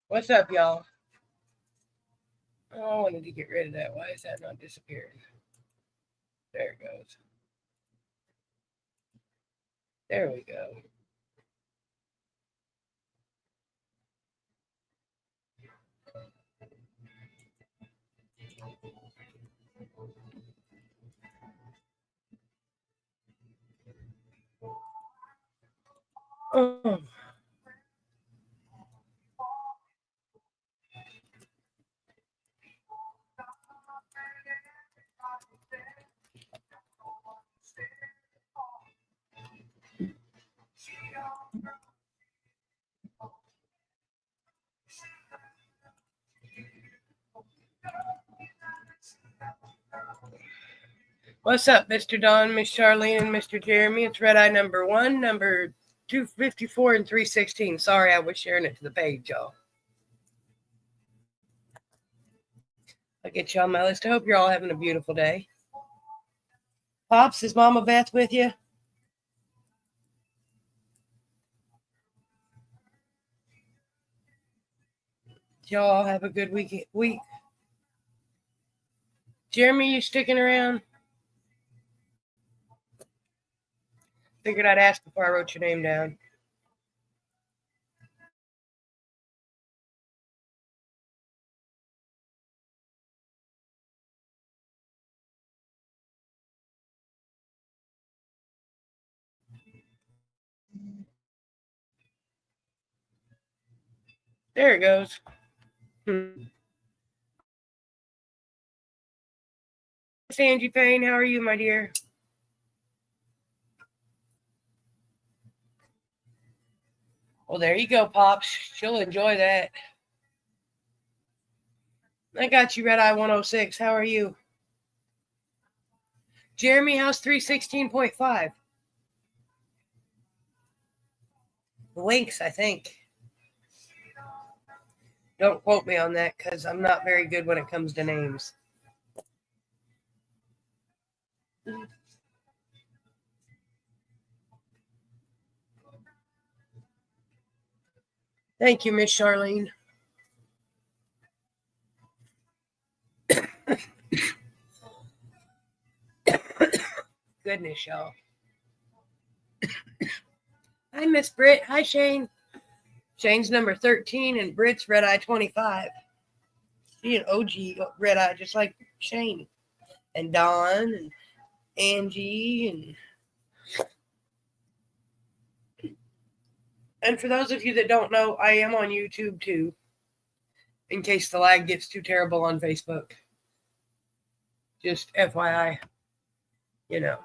What's up, y'all? Oh, I wanted to get rid of that. Why is that not disappearing? There it goes. There we go. Oh. What's up, Mr. Don, Miss Charlene, and Mr. Jeremy? It's RedEye number 1, number 254, and 316. Sorry, I was sharing it to the page, y'all. I'll get you on my list. I hope you're all having a beautiful day. Pops, is Mama Beth with you? Y'all have a good week. Jeremy, you sticking around? Figured I'd ask before I wrote your name down. There it goes. Angie Payne, how are you, my dear? Well, there you go, Pops. She'll enjoy that. I got you, RedEye 106. How are you? Jeremy, how's 316.5? Links, I think. Don't quote me on that because I'm not very good when it comes to names. Thank you, Miss Charlene. Goodness, y'all. Hi, Miss Britt. Hi, Shane. Shane's number 13 and Britt's RedEye 25. She an OG RedEye, just like Shane. And Don and Angie and for those of you that don't know, I am on YouTube too, in case the lag gets too terrible on Facebook. Just FYI, you know.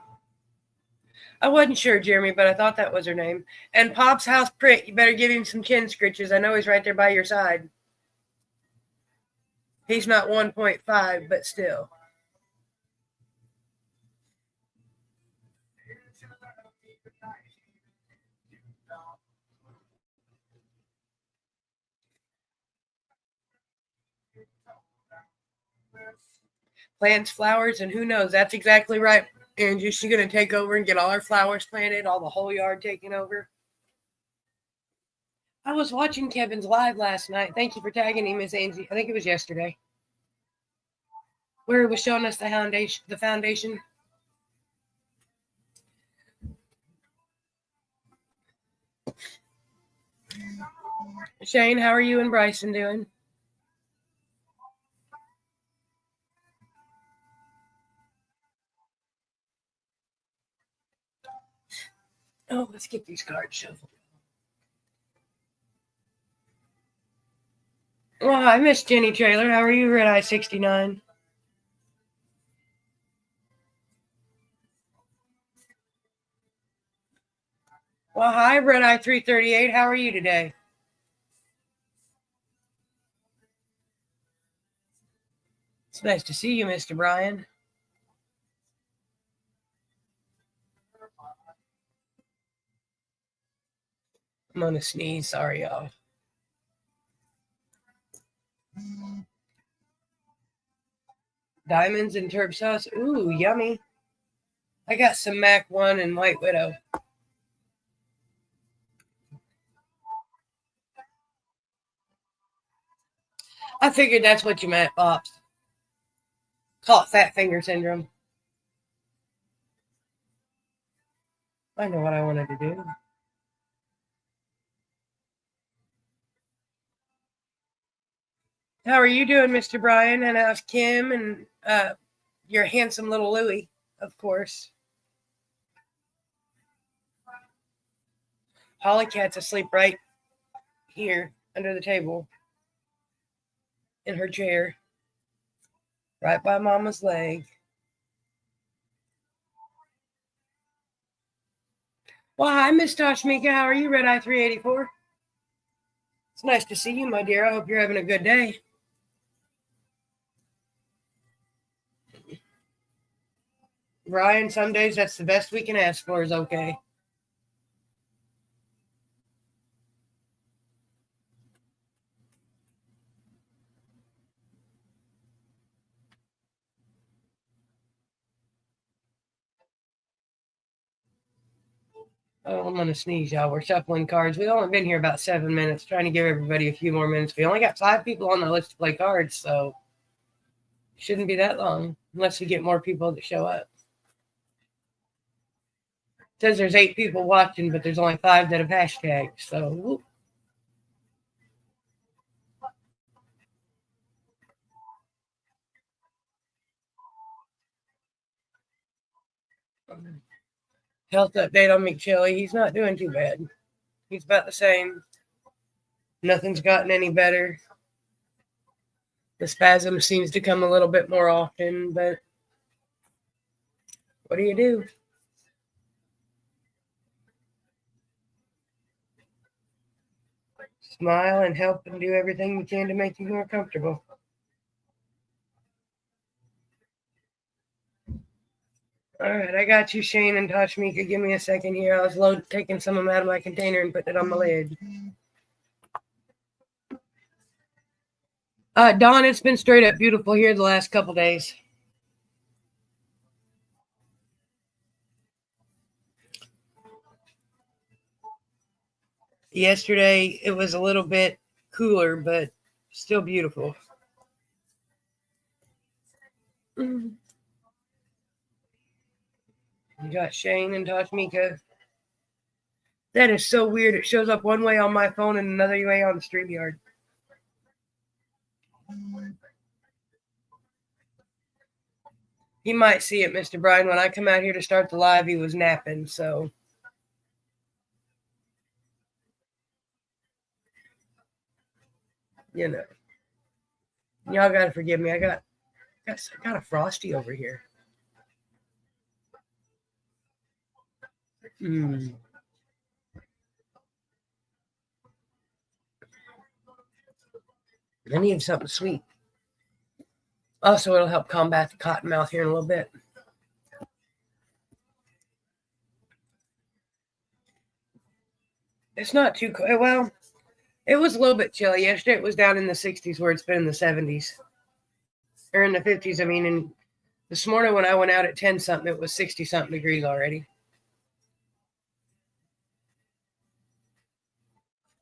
I wasn't sure, Jeremy, but I thought that was her name. And Pop's House Pritt, you better give him some chin scritches. I know he's right there by your side. He's not 1.5, but still. Plants, flowers, and who knows? That's exactly right. Angie, she's going to take over and get all our flowers planted, all the whole yard taken over. I was watching Kevin's live last night. Thank you for tagging him, Miss Angie. I think it was yesterday, where he was showing us the foundation. Shane, how are you and Bryson doing? Oh, let's get these cards shuffled. Well, hi, Miss Jenny Trailer. How are you, RedEye 69? Well, hi, RedEye 338. How are you today? It's nice to see you, Mr. Brian. I'm gonna sneeze. Sorry, y'all. Diamonds and turb sauce. Ooh, yummy. I got some Mac 1 and White Widow. I figured that's what you meant, Pops. Call it fat finger syndrome. I know what I wanted to do. How are you doing, Mr. Brian? And how's Kim and your handsome little Louie, of course. Holly Cat's asleep right here under the table in her chair, right by Mama's leg. Well, hi, Miss Toshmika. How are you, RedEye 384? It's nice to see you, my dear. I hope you're having a good day. Ryan, some days that's the best we can ask for is okay. Oh, I'm going to sneeze, y'all. We're shuffling cards. We've only been here about 7 minutes, trying to give everybody a few more minutes. We only got 5 people on the list to play cards, so it shouldn't be that long unless we get more people to show up. It says there's 8 people watching, but there's only 5 that have hashtagged, so whoop. Health update on McChilly. He's not doing too bad. He's about the same. Nothing's gotten any better. The spasm seems to come a little bit more often, but what do you do? Smile and help and do everything you can to make you more comfortable. All right, I got you, Shane and Toshmika. Give me a second here. I was taking some of them out of my container and putting it on my lid. Dawn, it's been straight up beautiful here the last couple days. Yesterday, it was a little bit cooler, but still beautiful. You got Shane and Toshmika. That is so weird. It shows up one way on my phone and another way on the StreamYard. He might see it, Mr. Brian. When I come out here to start the live, he was napping, so. You know. Y'all got to forgive me. I got a frosty over here. I need something sweet. Also, it'll help combat the cotton mouth here in a little bit. It's not too cold. Well, it was a little bit chilly. Yesterday it was down in the 60s where it's been in the 70s. Or in the 50s, I mean. And this morning when I went out at 10-something, it was 60-something degrees already.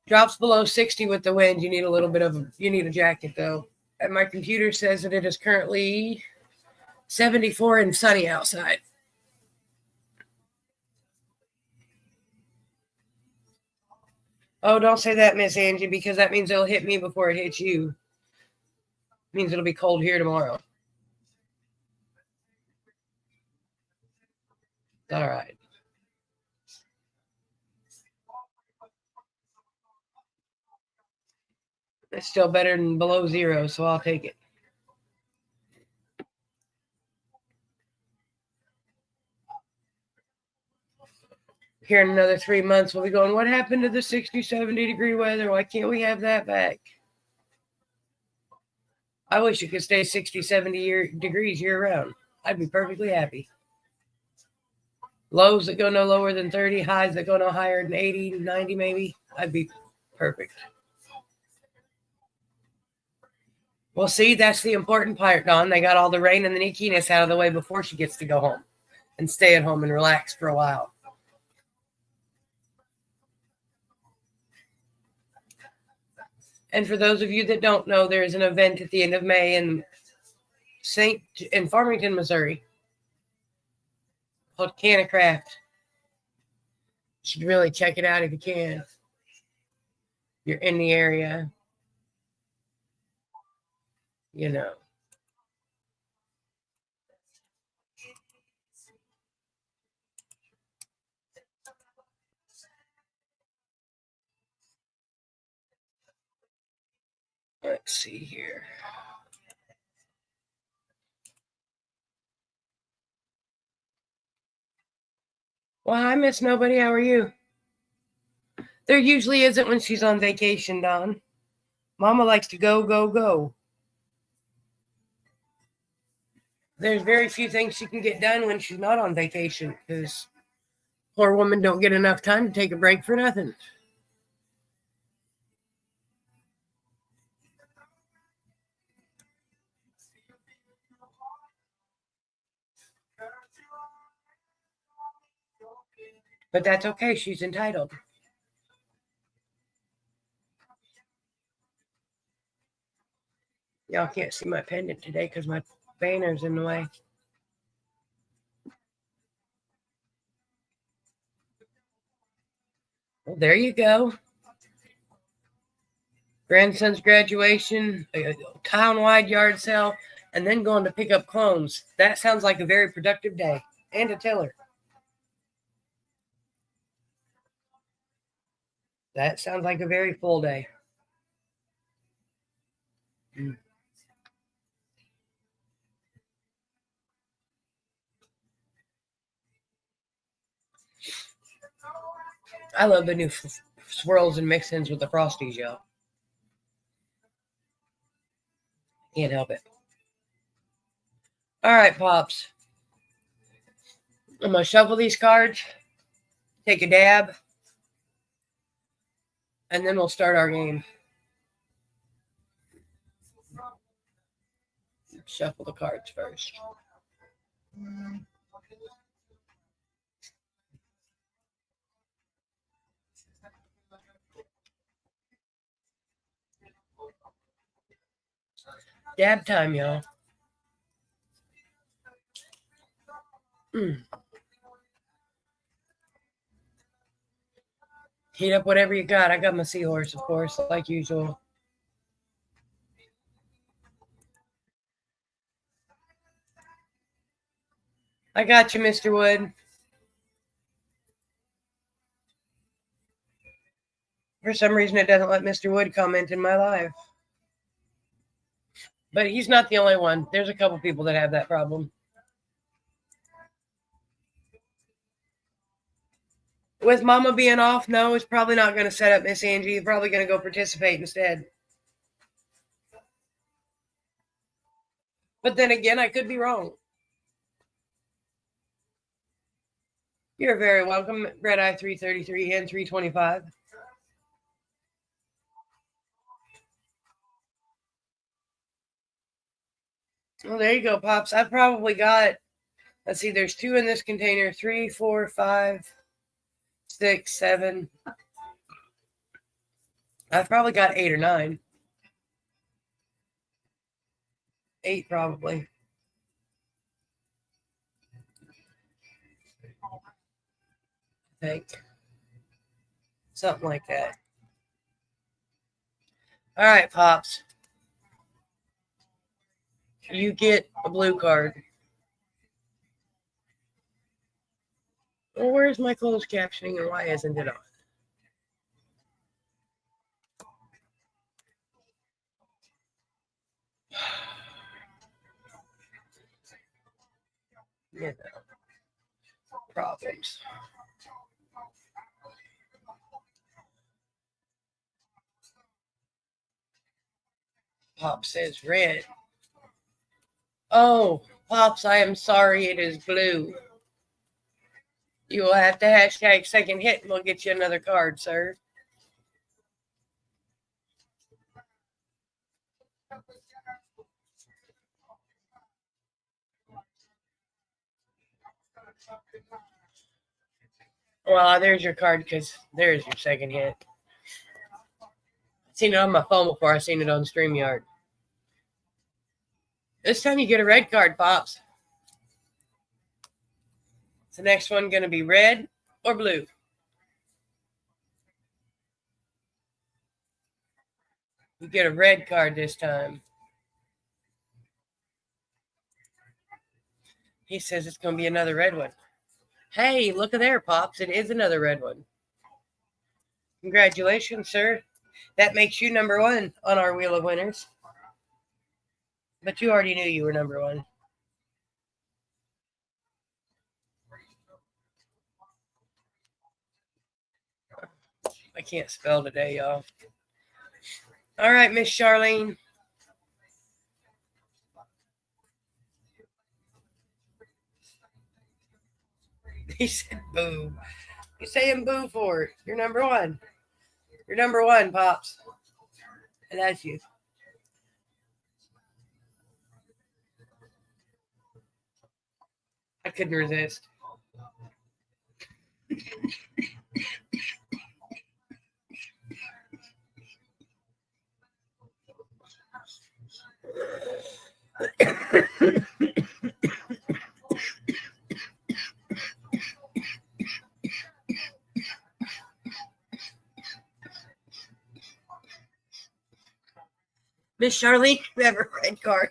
Drops below 60 with the wind. You need a jacket, though. And my computer says that it is currently 74 and sunny outside. Oh, don't say that, Miss Angie, because that means it'll hit me before it hits you. It means it'll be cold here tomorrow. All right. It's still better than below 0, so I'll take it. Here in another 3 months, we'll be going, what happened to the 60, 70 degree weather? Why can't we have that back? I wish it could stay 60, 70 degrees year round. I'd be perfectly happy. Lows that go no lower than 30, highs that go no higher than 80, 90 maybe. I'd be perfect. Well, see, that's the important part, Dawn. They got all the rain and the nickiness out of the way before she gets to go home and stay at home and relax for a while. And for those of you that don't know, there is an event at the end of May in Farmington, Missouri, called Can of Craft. You should really check it out if you can. You're in the area, you know. Let's see here. Well, hi, Miss Nobody. How are you? There usually isn't when she's on vacation, Don. Mama likes to go, go, go. There's very few things she can get done when she's not on vacation because poor woman don't get enough time to take a break for nothing. But that's okay. She's entitled. Y'all can't see my pendant today because my banner's in the way. Well, there you go. Grandson's graduation, a town-wide yard sale, and then going to pick up clones. That sounds like a very productive day. And a tiller. That sounds like a very full day. I love the new swirls and mix-ins with the Frosties, y'all. Can't help it. All right, Pops. I'm going to shuffle these cards, take a dab, and then we'll start our game. Shuffle the cards first. Dab time, y'all. Heat up whatever you got. I got my seahorse, of course, like usual. I got you, Mr. Wood. For some reason, it doesn't let Mr. Wood comment in my live. But he's not the only one. There's a couple people that have that problem. With Mama being off, no, it's probably not going to set up Miss Angie. You're probably going to go participate instead. But then again, I could be wrong. You're very welcome, RedEye 333 and 325. Well, there you go, Pops. I've probably got, let's see, there's 2 in this container. 3, 4, 5, 6, 7. I've probably got 8 or 9. 8 probably. I think. Something like that. All right, Pops. You get a blue card. Well, where's my closed captioning and why isn't it on? You know, problems. Pop says red. Oh, Pops, I am sorry it is blue. You will have to hashtag second hit and we'll get you another card, sir. Well, there's your card because there's your second hit. Seen it on my phone before. I seen it on StreamYard. This time you get a red card, Pops. Is the next one going to be red or blue? You get a red card this time. He says it's going to be another red one. Hey, look at there, Pops. It is another red one. Congratulations, sir. That makes you number one on our Wheel of Winners. But you already knew you were number one. I can't spell today, y'all. All right, Miss Charlene. He said boo. You're saying boo for it. You're number one. You're number one, Pops. And that's you. I couldn't resist. Miss Charlene, you have a red card.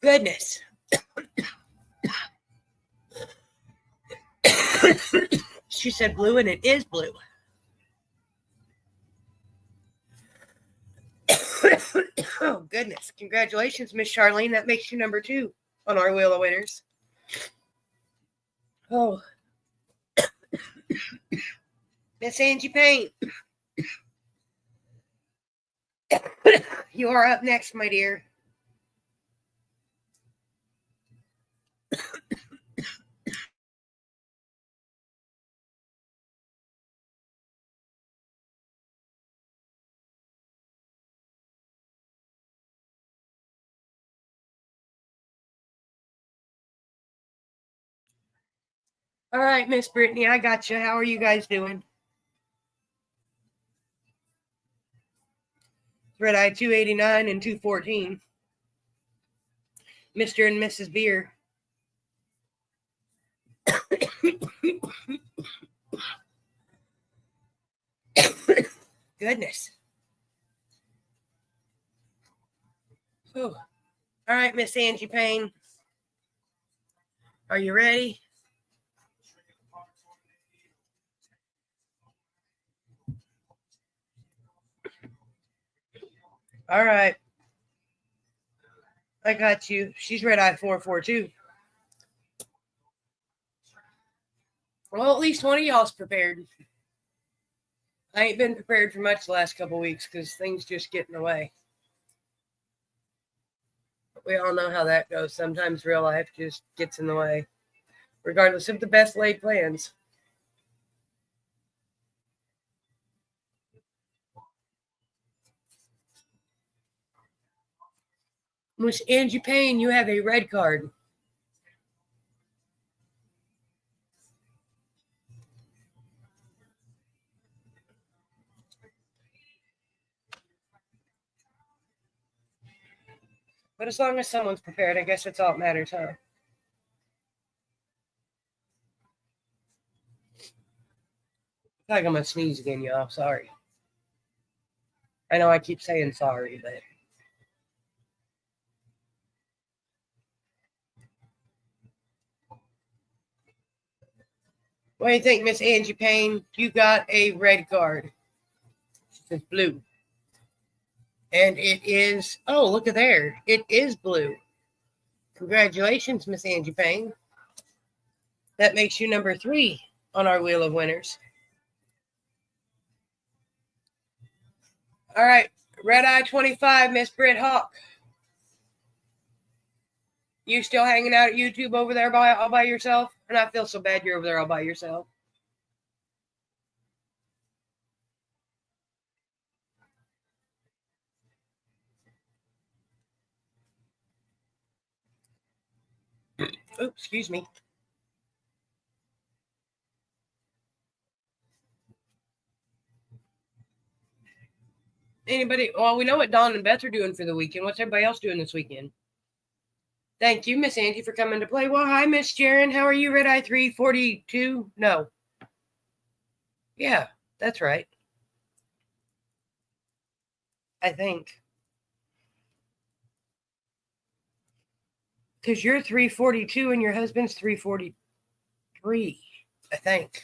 Goodness. She said blue, and it is blue. Oh, goodness. Congratulations, Miss Charlene. That makes you number two on our Wheel of Winners. Oh. Miss Angie Payne. You are up next, my dear. All right, Miss Brittany, I got you. How are you guys doing? RedEye 289 and 214. Mr. and Mrs. Beer. Goodness. Whew. All right, Miss Angie Payne. Are you ready? All right. I got you. She's RedEye 442. Well, at least one of y'all's prepared. I ain't been prepared for much the last couple weeks because things just get in the way. We all know how that goes. Sometimes real life just gets in the way, regardless of the best laid plans. Miss Angie Payne, you have a red card. But as long as someone's prepared, I guess that's all that matters, huh? I feel like I'm going to sneeze again, y'all. Sorry. I know I keep saying sorry, but... What do you think, Miss Angie Payne? You got a red card. She says blue. And it is... Oh, look at there. It is blue. Congratulations, Miss Angie Payne. That makes you number 3 on our Wheel of Winners. All right. RedEye 25, Miss Britt Hawk. You still hanging out at YouTube over there all by yourself? And I feel so bad you're over there all by yourself. Oops, excuse me. Anybody? Well, we know what Dawn and Beth are doing for the weekend. What's everybody else doing this weekend? Thank you, Miss Auntie, for coming to play. Well, hi, Miss Sharon. How are you, RedEye 342? No. Yeah, that's right. I think. Because you're 342 and your husband's 343, I think.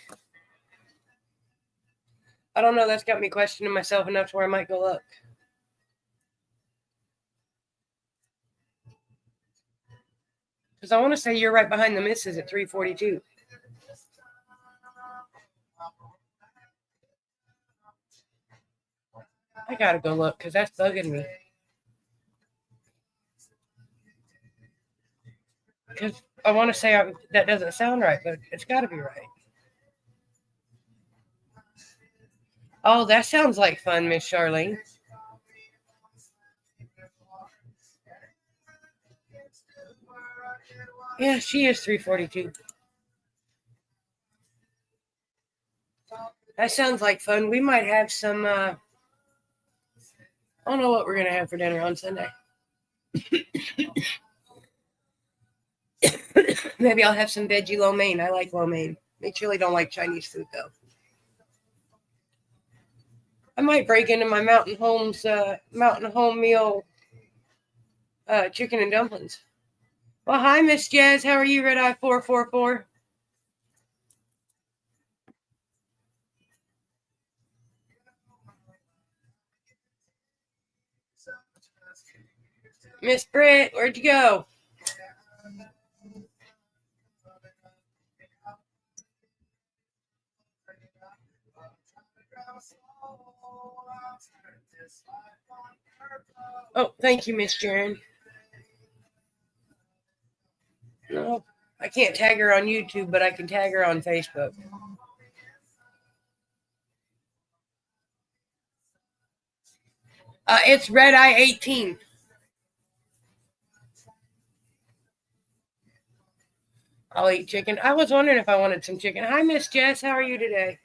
I don't know. That's got me questioning myself, and that's where I might go look. Because I want to say you're right behind the missus at 342. I got to go look because that's bugging me. Because I want to say that doesn't sound right, but it's got to be right. Oh, that sounds like fun, Miss Charlene. Yeah, she is 342. That sounds like fun. We might have some, I don't know what we're going to have for dinner on Sunday. Maybe I'll have some veggie lo mein. I like lo mein. They really don't like Chinese food, though. I might break into my Mountain Home meal chicken and dumplings. Well, hi, Miss Jazz. How are you, RedEye 444? Miss Britt, where'd you go? Oh, thank you, Miss Sharon. No, I can't tag her on YouTube, but I can tag her on Facebook. It's RedEye 18. I'll eat chicken. I was wondering if I wanted some chicken. Hi, Miss Jess. How are you today?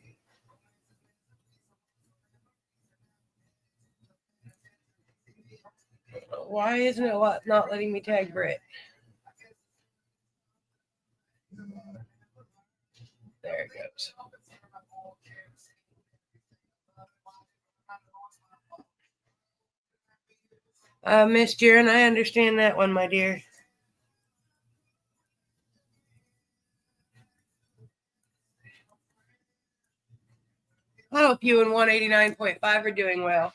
Why isn't it not letting me tag Britt? There it goes. Miss Jaren, I understand that one, my dear. I hope you and 189.5 are doing well.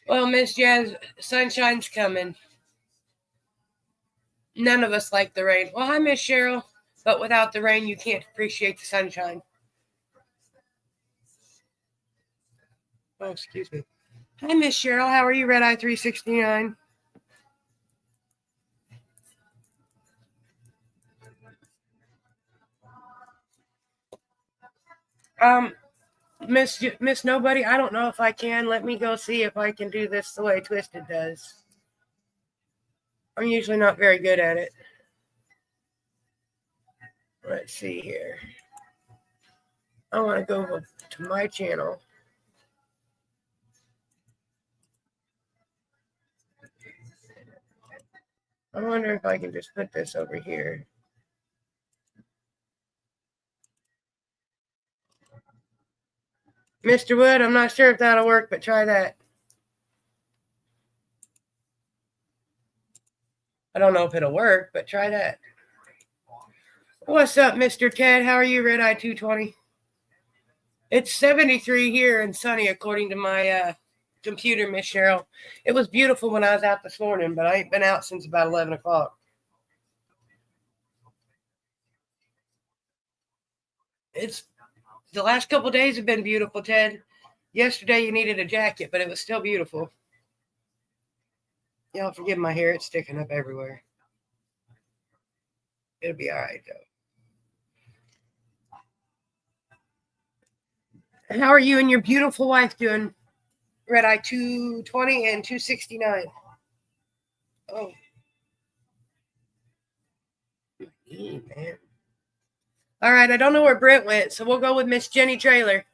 Well, Miss Jazz, sunshine's coming. None of us like the rain. Well, hi, Miss Cheryl. But without the rain, you can't appreciate the sunshine. Oh, excuse me. Hi, Miss Cheryl. How are you, RedEye 369? Miss Nobody, I don't know if I can. Let me go see if I can do this the way Twisted does. I'm usually not very good at it. Let's see here. I want to go to my channel. I wonder if I can just put this over here. Mr. Wood, I'm not sure if that'll work, but try that. I don't know if it'll work, but try that. What's up, Mr. Ted? How are you, RedEye 220? It's 73 here and sunny, according to my computer, Miss Cheryl. It was beautiful when I was out this morning, but I ain't been out since about 11 o'clock. It's the last couple days have been beautiful, Ted. Yesterday you needed a jacket, but it was still beautiful. Y'all forgive my hair, it's sticking up everywhere. It'll be all right, though. How are you and your beautiful wife doing? RedEye 220 and 269. Oh. Man. All right, I don't know where Brent went, so we'll go with Miss Jenny Trailer.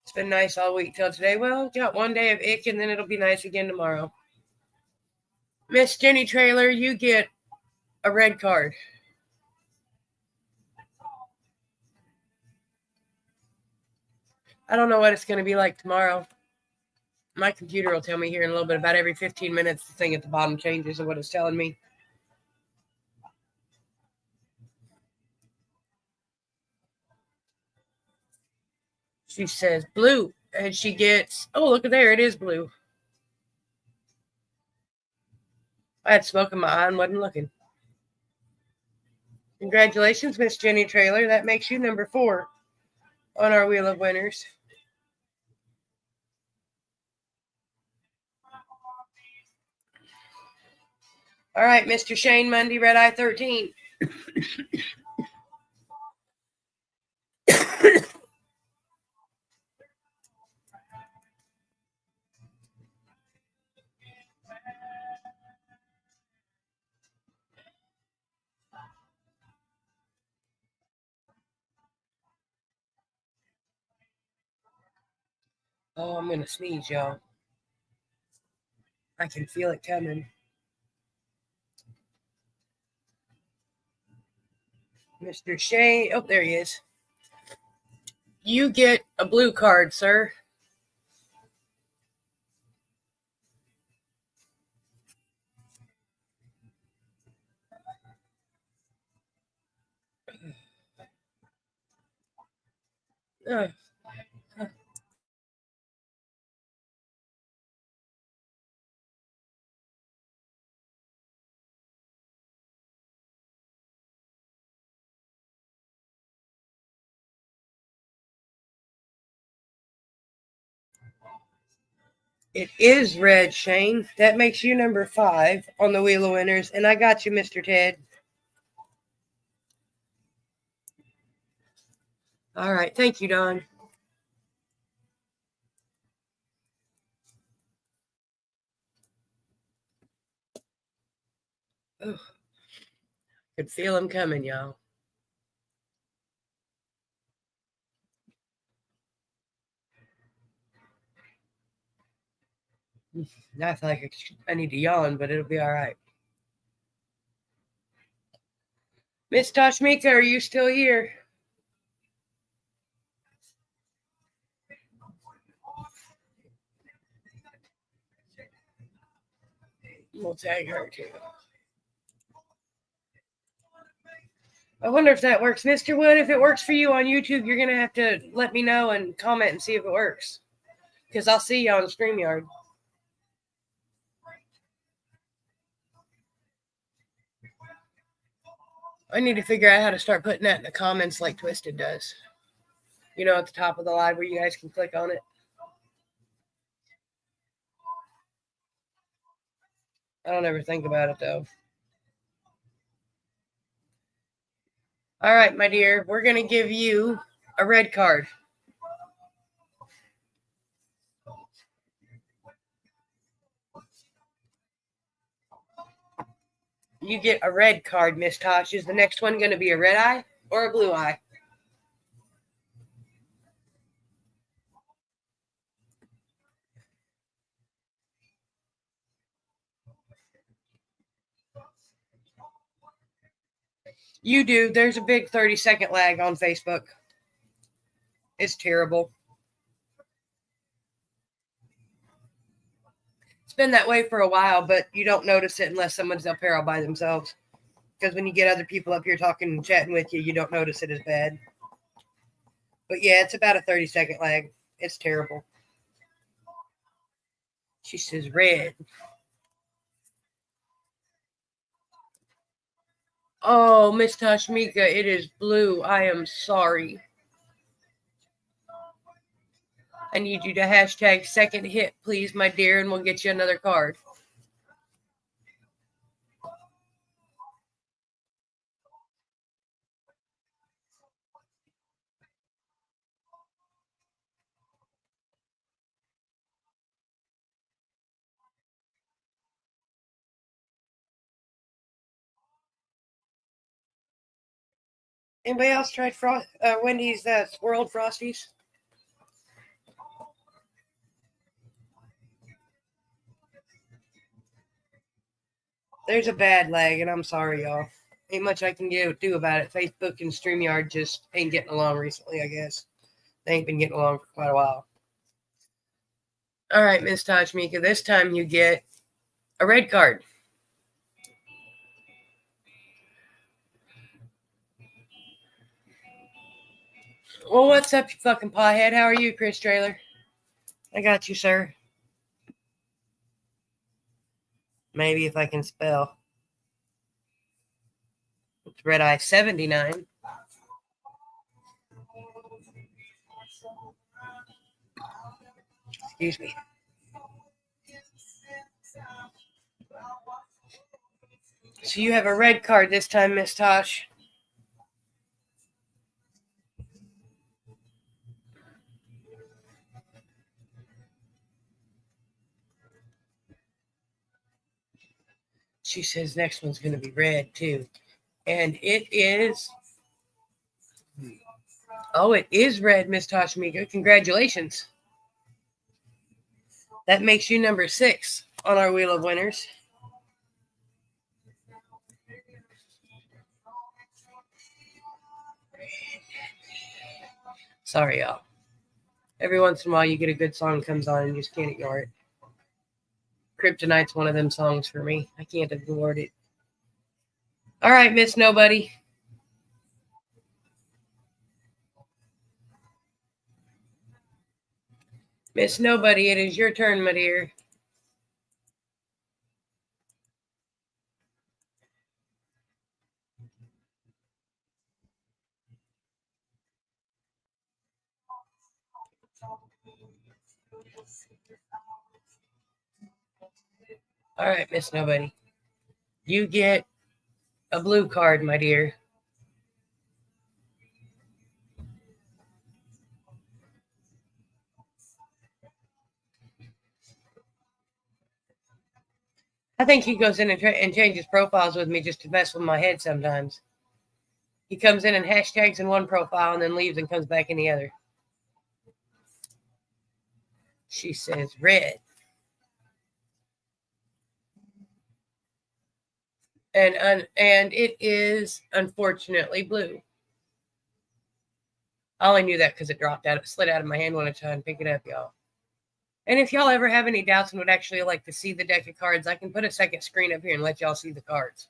It's been nice all week till today. Well, got one day of ick, and then it'll be nice again tomorrow. Miss Jenny Trailer, you get a red card. I don't know what it's going to be like tomorrow. My computer will tell me here in a little bit. About every 15 minutes, the thing at the bottom changes of what it's telling me. She says blue, and she gets, oh, look at there. It is blue. I had smoke in my eye and wasn't looking. Congratulations, Miss Jenny Trailer. That makes you number 4 on our Wheel of Winners. All right, Mr. Shane Mundy, RedEye 13. Oh, I'm going to sneeze, y'all. I can feel it coming. Mr. Shane, oh, there he is. You get a blue card, sir. It is red, Shane. That makes you number 5 on the Wheel of Winners. And I got you, Mr. Ted. All right. Thank you, Don. Oh, could feel him coming, y'all. I feel like I need to yawn, but it'll be all right. Miss Tashmika, are you still here? We'll tag her too. I wonder if that works. Mr. Wood, if it works for you on YouTube, you're going to have to let me know and comment and see if it works. Because I'll see you on StreamYard. I need to figure out how to start putting that in the comments like Twisted does. You know, at the top of the live where you guys can click on it. I don't ever think about it, though. All right, my dear. We're going to give you a red card. You get a red card, Miss Tosh. Is the next one going to be a red eye or a blue eye? You do. There's a big 30-second lag on Facebook. It's terrible. It's been that way for a while, but you don't notice it unless someone's up here all by themselves. Because when you get other people up here talking and chatting with you, you don't notice it as bad. But yeah, it's about a 30-second lag. It's terrible. She says red. Oh, Miss Tashmika, it is blue. I am sorry. I need you to hashtag second hit, please, my dear, and we'll get you another card. Anybody else tried Wendy's World Frosties? There's a bad lag, and I'm sorry, y'all. Ain't much I can do about it. Facebook and StreamYard just ain't getting along recently, I guess. They ain't been getting along for quite a while. All right, Miss Tajmika, this time you get a red card. Well, what's up, you fucking pothead? How are you, Chris Trailer? I got you, sir. Maybe if I can spell. It's RedEye 79. Excuse me. So you have a red card this time, Miss Tosh. She says next one's going to be red, too. And it is... Oh, it is red, Miss Toshmika. Congratulations. That makes you number 6 on our Wheel of Winners. Sorry, y'all. Every once in a while, you get a good song comes on and you just can't ignore it. Kryptonite's one of them songs for me. I can't ignore it. All right, Miss Nobody. Miss Nobody, it is your turn, my dear. All right, Miss Nobody. You get a blue card, my dear. I think he goes in and changes profiles with me just to mess with my head sometimes. He comes in and hashtags in one profile and then leaves and comes back in the other. She says red. And it is unfortunately blue. I only knew that because it slid out of my hand when I tried to pick it up, y'all. And if y'all ever have any doubts and would actually like to see the deck of cards, I can put a second screen up here and let y'all see the cards.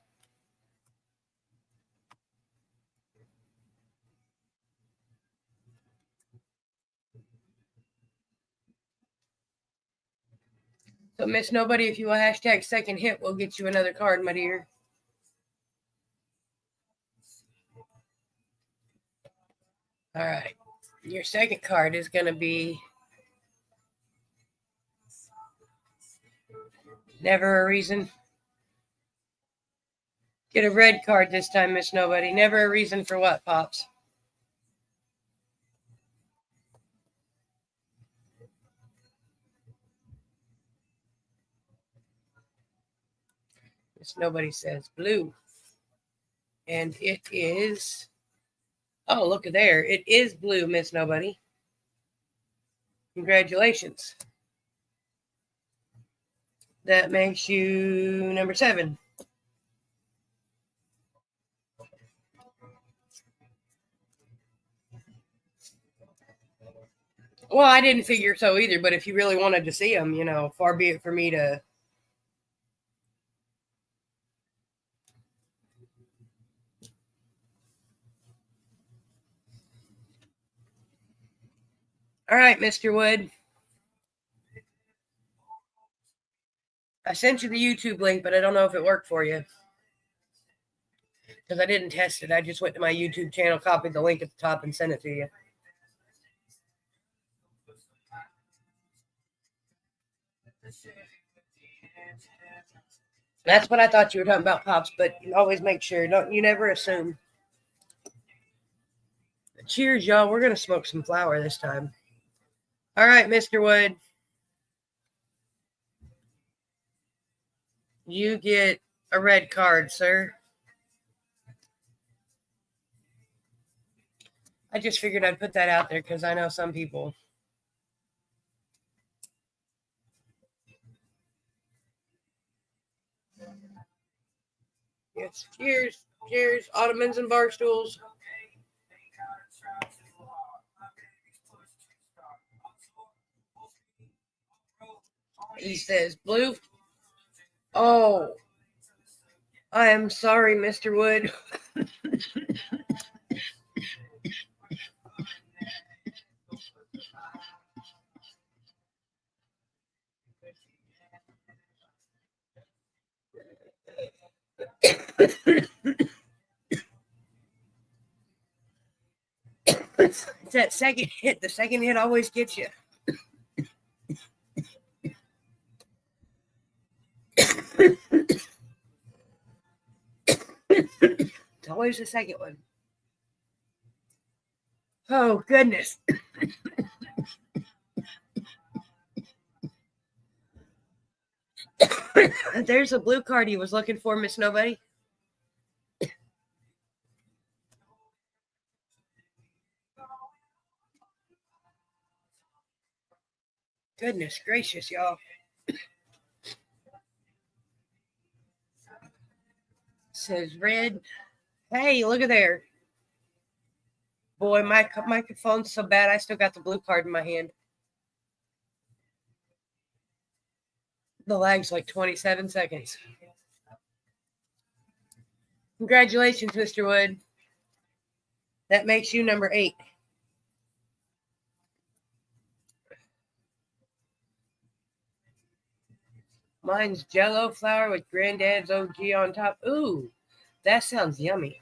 So, Miss Nobody, if you will hashtag second hit, we'll get you another card, my dear. All right. Your second card is going to be Never a Reason. Get a red card this time, Miss Nobody. Never a reason for what, Pops? Miss Nobody says blue. And it is... Oh, look at there. It is blue, Miss Nobody. Congratulations. That makes you number 7. Well, I didn't figure so either, but if you really wanted to see them, far be it for me to... All right, Mr. Wood. I sent you the YouTube link, but I don't know if it worked for you. Because I didn't test it. I just went to my YouTube channel, copied the link at the top, and sent it to you. That's what I thought you were talking about, Pops, but you always make sure. You never assume. Cheers, y'all. We're going to smoke some flower this time. All right, Mr. Wood. You get a red card, sir. I just figured I'd put that out there because I know some people. Yes, cheers, cheers, ottomans and bar stools. He says, Blue. Oh, I am sorry, Mr. Wood. It's that second hit. The second hit always gets you. It's always the second one. Oh, goodness. There's a blue card he was looking for, Miss Nobody. Goodness gracious, y'all. Says red. Hey, look at there. Boy, my microphone's so bad, I still got the blue card in my hand. The lag's like 27 seconds. Congratulations, Mr. Wood. That makes you number 8. Mine's Jello flour with Granddad's OG on top. Ooh, that sounds yummy.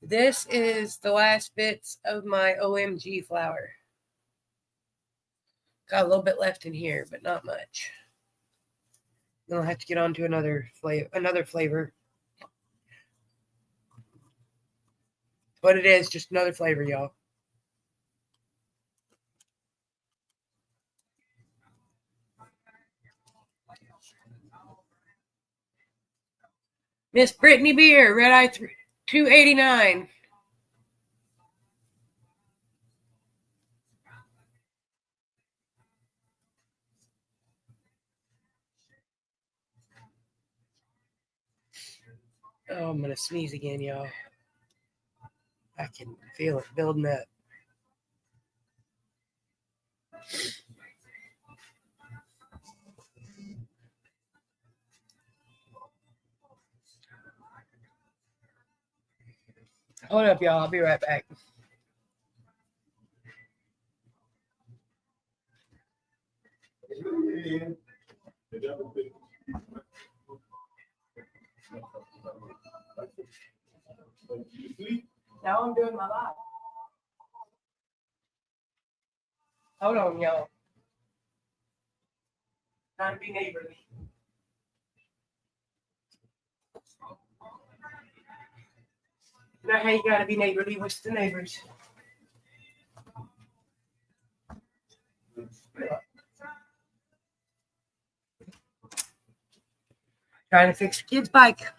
This is the last bits of my OMG flour. Got a little bit left in here, but not much. Then I'll have to get on to another flavor. What it is, just another flavor, y'all. Miss Brittany Beer, RedEye 289. Oh, I'm going to sneeze again, y'all. I can feel it building up. Hold up, y'all. I'll be right back. Now I'm doing my live. Hold on, y'all. Time to be neighborly. Now, how you gotta be neighborly with the neighbors. Trying to fix the kid's bike.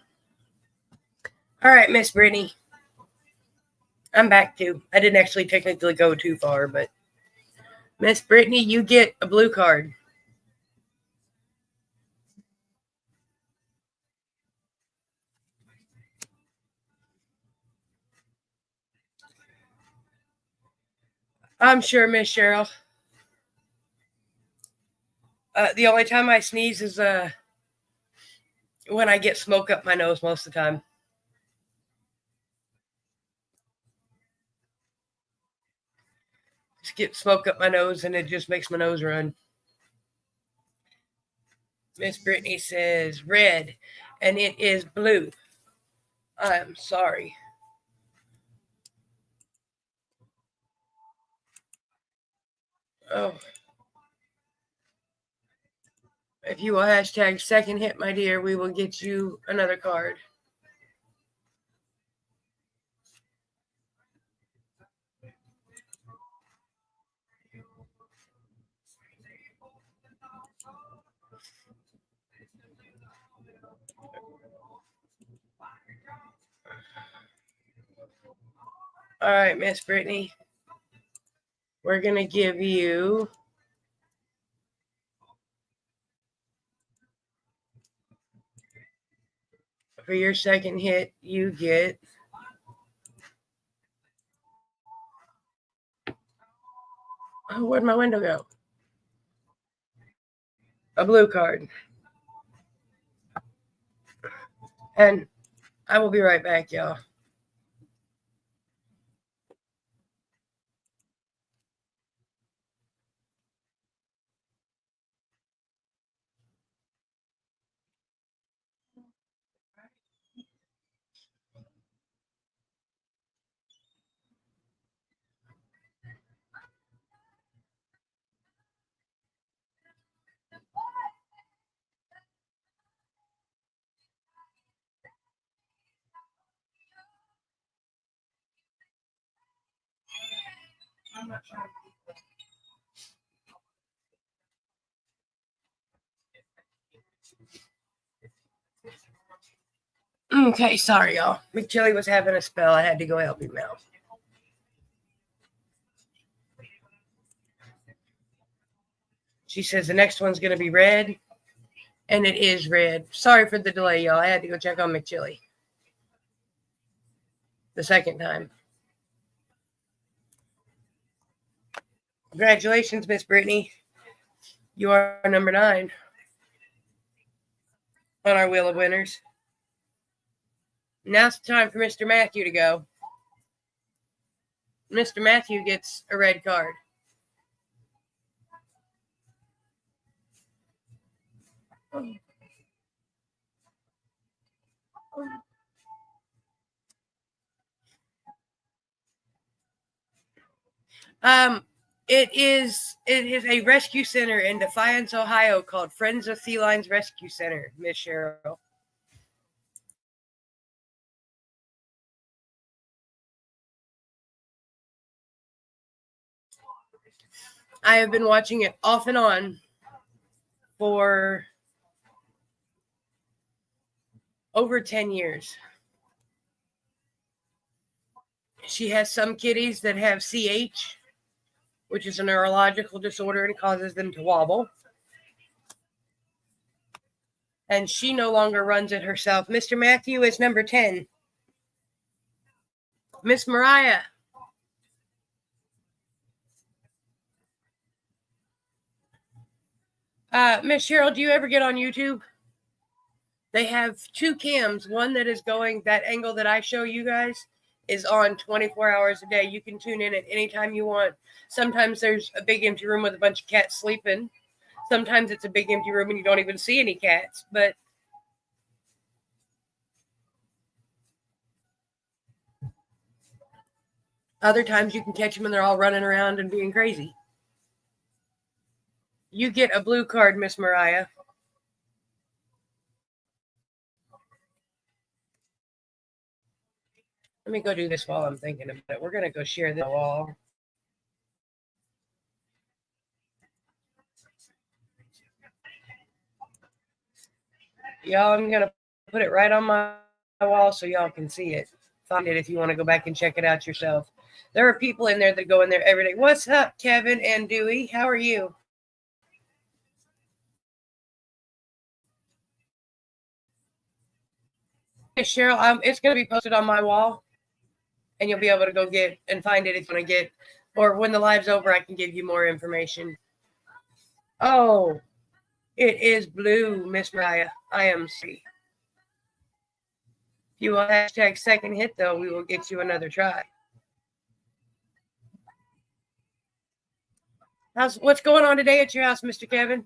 All right, Miss Brittany. I'm back too. I didn't actually technically go too far, but Miss Brittany, you get a blue card. I'm sure, Miss Cheryl. The only time I sneeze is when I get smoke up my nose most of the time. Just get smoke up my nose and it just makes my nose run. Miss Brittany says red and it is blue. I'm sorry. Oh. If you will hashtag second hit, my dear, we will get you another card. All right, Miss Brittany. We're going to give you for your second hit, you get where'd my window go? A blue card. And I will be right back, y'all. I'm not trying to. Okay, sorry, y'all. McChilly was having a spell. I had to go help him out. She says the next one's going to be red, and it is red. Sorry for the delay, y'all. I had to go check on McChilly the second time. Congratulations, Miss Brittany. You are number 9 on our Wheel of Winners. Now it's time for Mr. Matthew to go. Mr. Matthew gets a red card. It is a rescue center in Defiance, Ohio called Friends of Felines Rescue Center, Miss Cheryl. I have been watching it off and on for over 10 years. She has some kitties that have CH, which is a neurological disorder and causes them to wobble. And she no longer runs it herself. Mr. Matthew is number 10. Miss Mariah. Miss Cheryl, do you ever get on YouTube? They have 2 cams. One that is going, that angle that I show you guys is on 24 hours a day. You can tune in at any time you want. Sometimes there's a big empty room with a bunch of cats sleeping. Sometimes it's a big empty room and you don't even see any cats. But other times you can catch them and they're all running around and being crazy. You get a blue card, Miss Mariah. Let me go do this while I'm thinking about it. We're going to go share the wall. Y'all, I'm going to put it right on my wall so y'all can see it. Find it if you want to go back and check it out yourself. There are people in there that go in there every day. What's up, Kevin and Dewey? How are you? Hey, Cheryl, it's going to be posted on my wall, and you'll be able to go get and find it if you want to get, or when the live's over, I can give you more information. Oh, it is blue, Miss Mariah. I am sorry. If you will hashtag second hit, though, we will get you another try. What's going on today at your house, Mr. Kevin?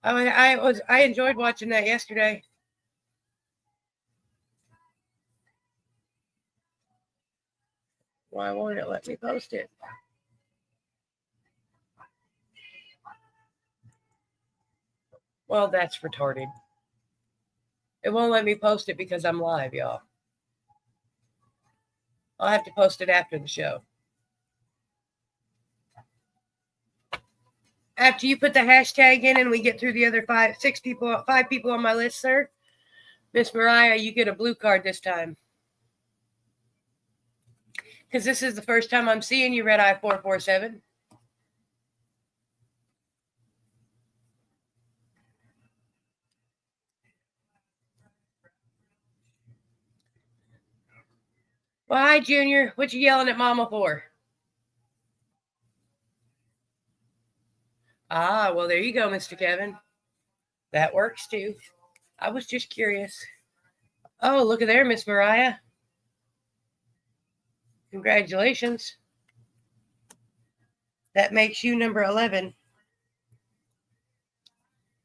I enjoyed watching that yesterday. Why won't it let me post it? Well, that's retarded. It won't let me post it because I'm live, y'all. I'll have to post it after the show. After you put the hashtag in and we get through the other 5 people on my list, sir, Miss Mariah, you get a blue card this time. Because this is the first time I'm seeing you, RedEye 447. Well, hi, Junior. What you yelling at Mama for? Ah, well, there you go, Mr. Kevin. That works, too. I was just curious. Oh, look at there, Miss Mariah. Congratulations. That makes you number 11.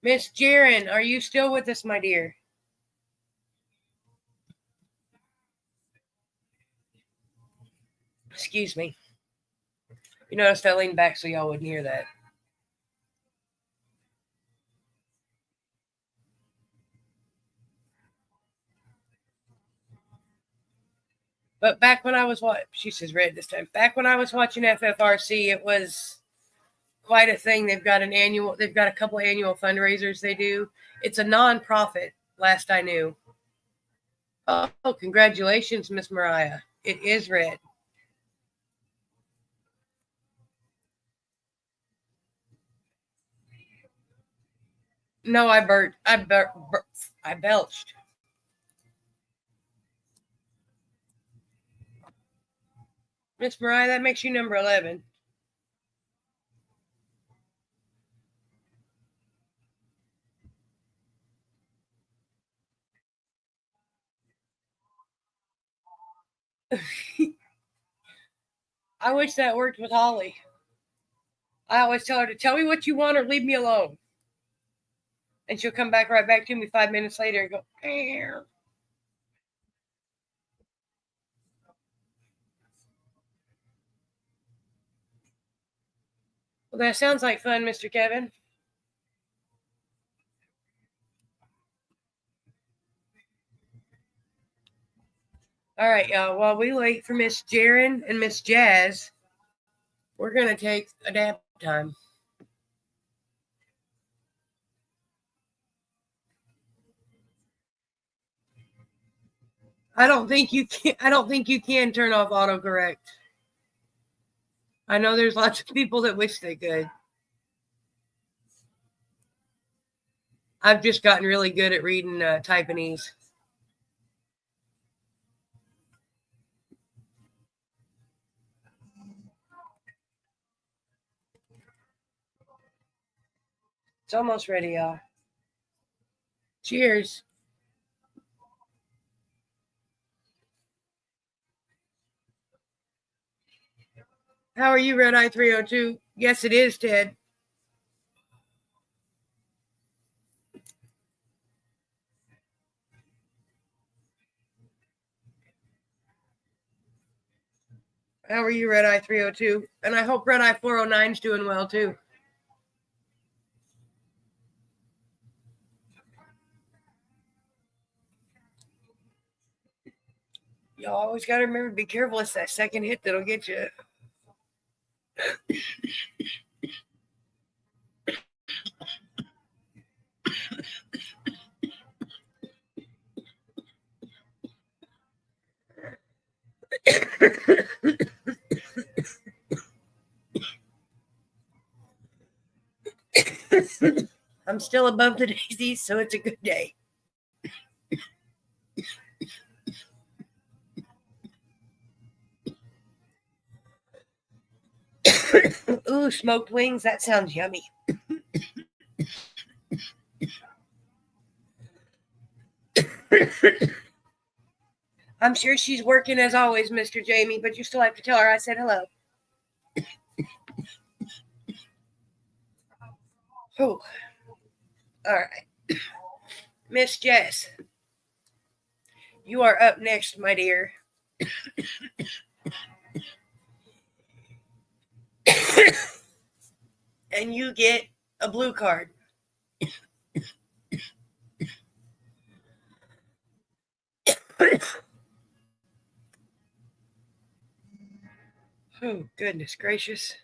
Miss Jaren, are you still with us, my dear? Excuse me. You noticed I leaned back so y'all wouldn't hear that. But back when I was she says red this time. Back when I was watching FFRC, it was quite a thing. They've got a couple annual fundraisers they do. It's a non-profit, last I knew. Oh, congratulations, Miss Mariah. It is red. No, I belched. Miss Mariah, that makes you number 11. I wish that worked with Holly. I always tell her to tell me what you want or leave me alone. And she'll come right back to me 5 minutes later and go, Ew. Well, that sounds like fun, Mr. Kevin. All right, y'all. While we wait for Miss Jaren and Miss Jazz, we're going to take a nap time. I don't think you can turn off autocorrect. I know there's lots of people that wish they could. I've just gotten really good at reading Taiwanese. It's almost ready, y'all. Cheers. How are you, RedEye 302? Yes, it is, Ted. How are you, RedEye 302? And I hope RedEye 409 is doing well, too. Y'all always got to remember to be careful. It's that second hit that'll get you. I'm still above the daisies, so it's a good day. Ooh, smoked wings. That sounds yummy. I'm sure she's working as always, Mr. Jamie, but you still have to tell her I said hello. Oh, all right. Miss Jess, you are up next, my dear. And you get a blue card. Oh, goodness gracious.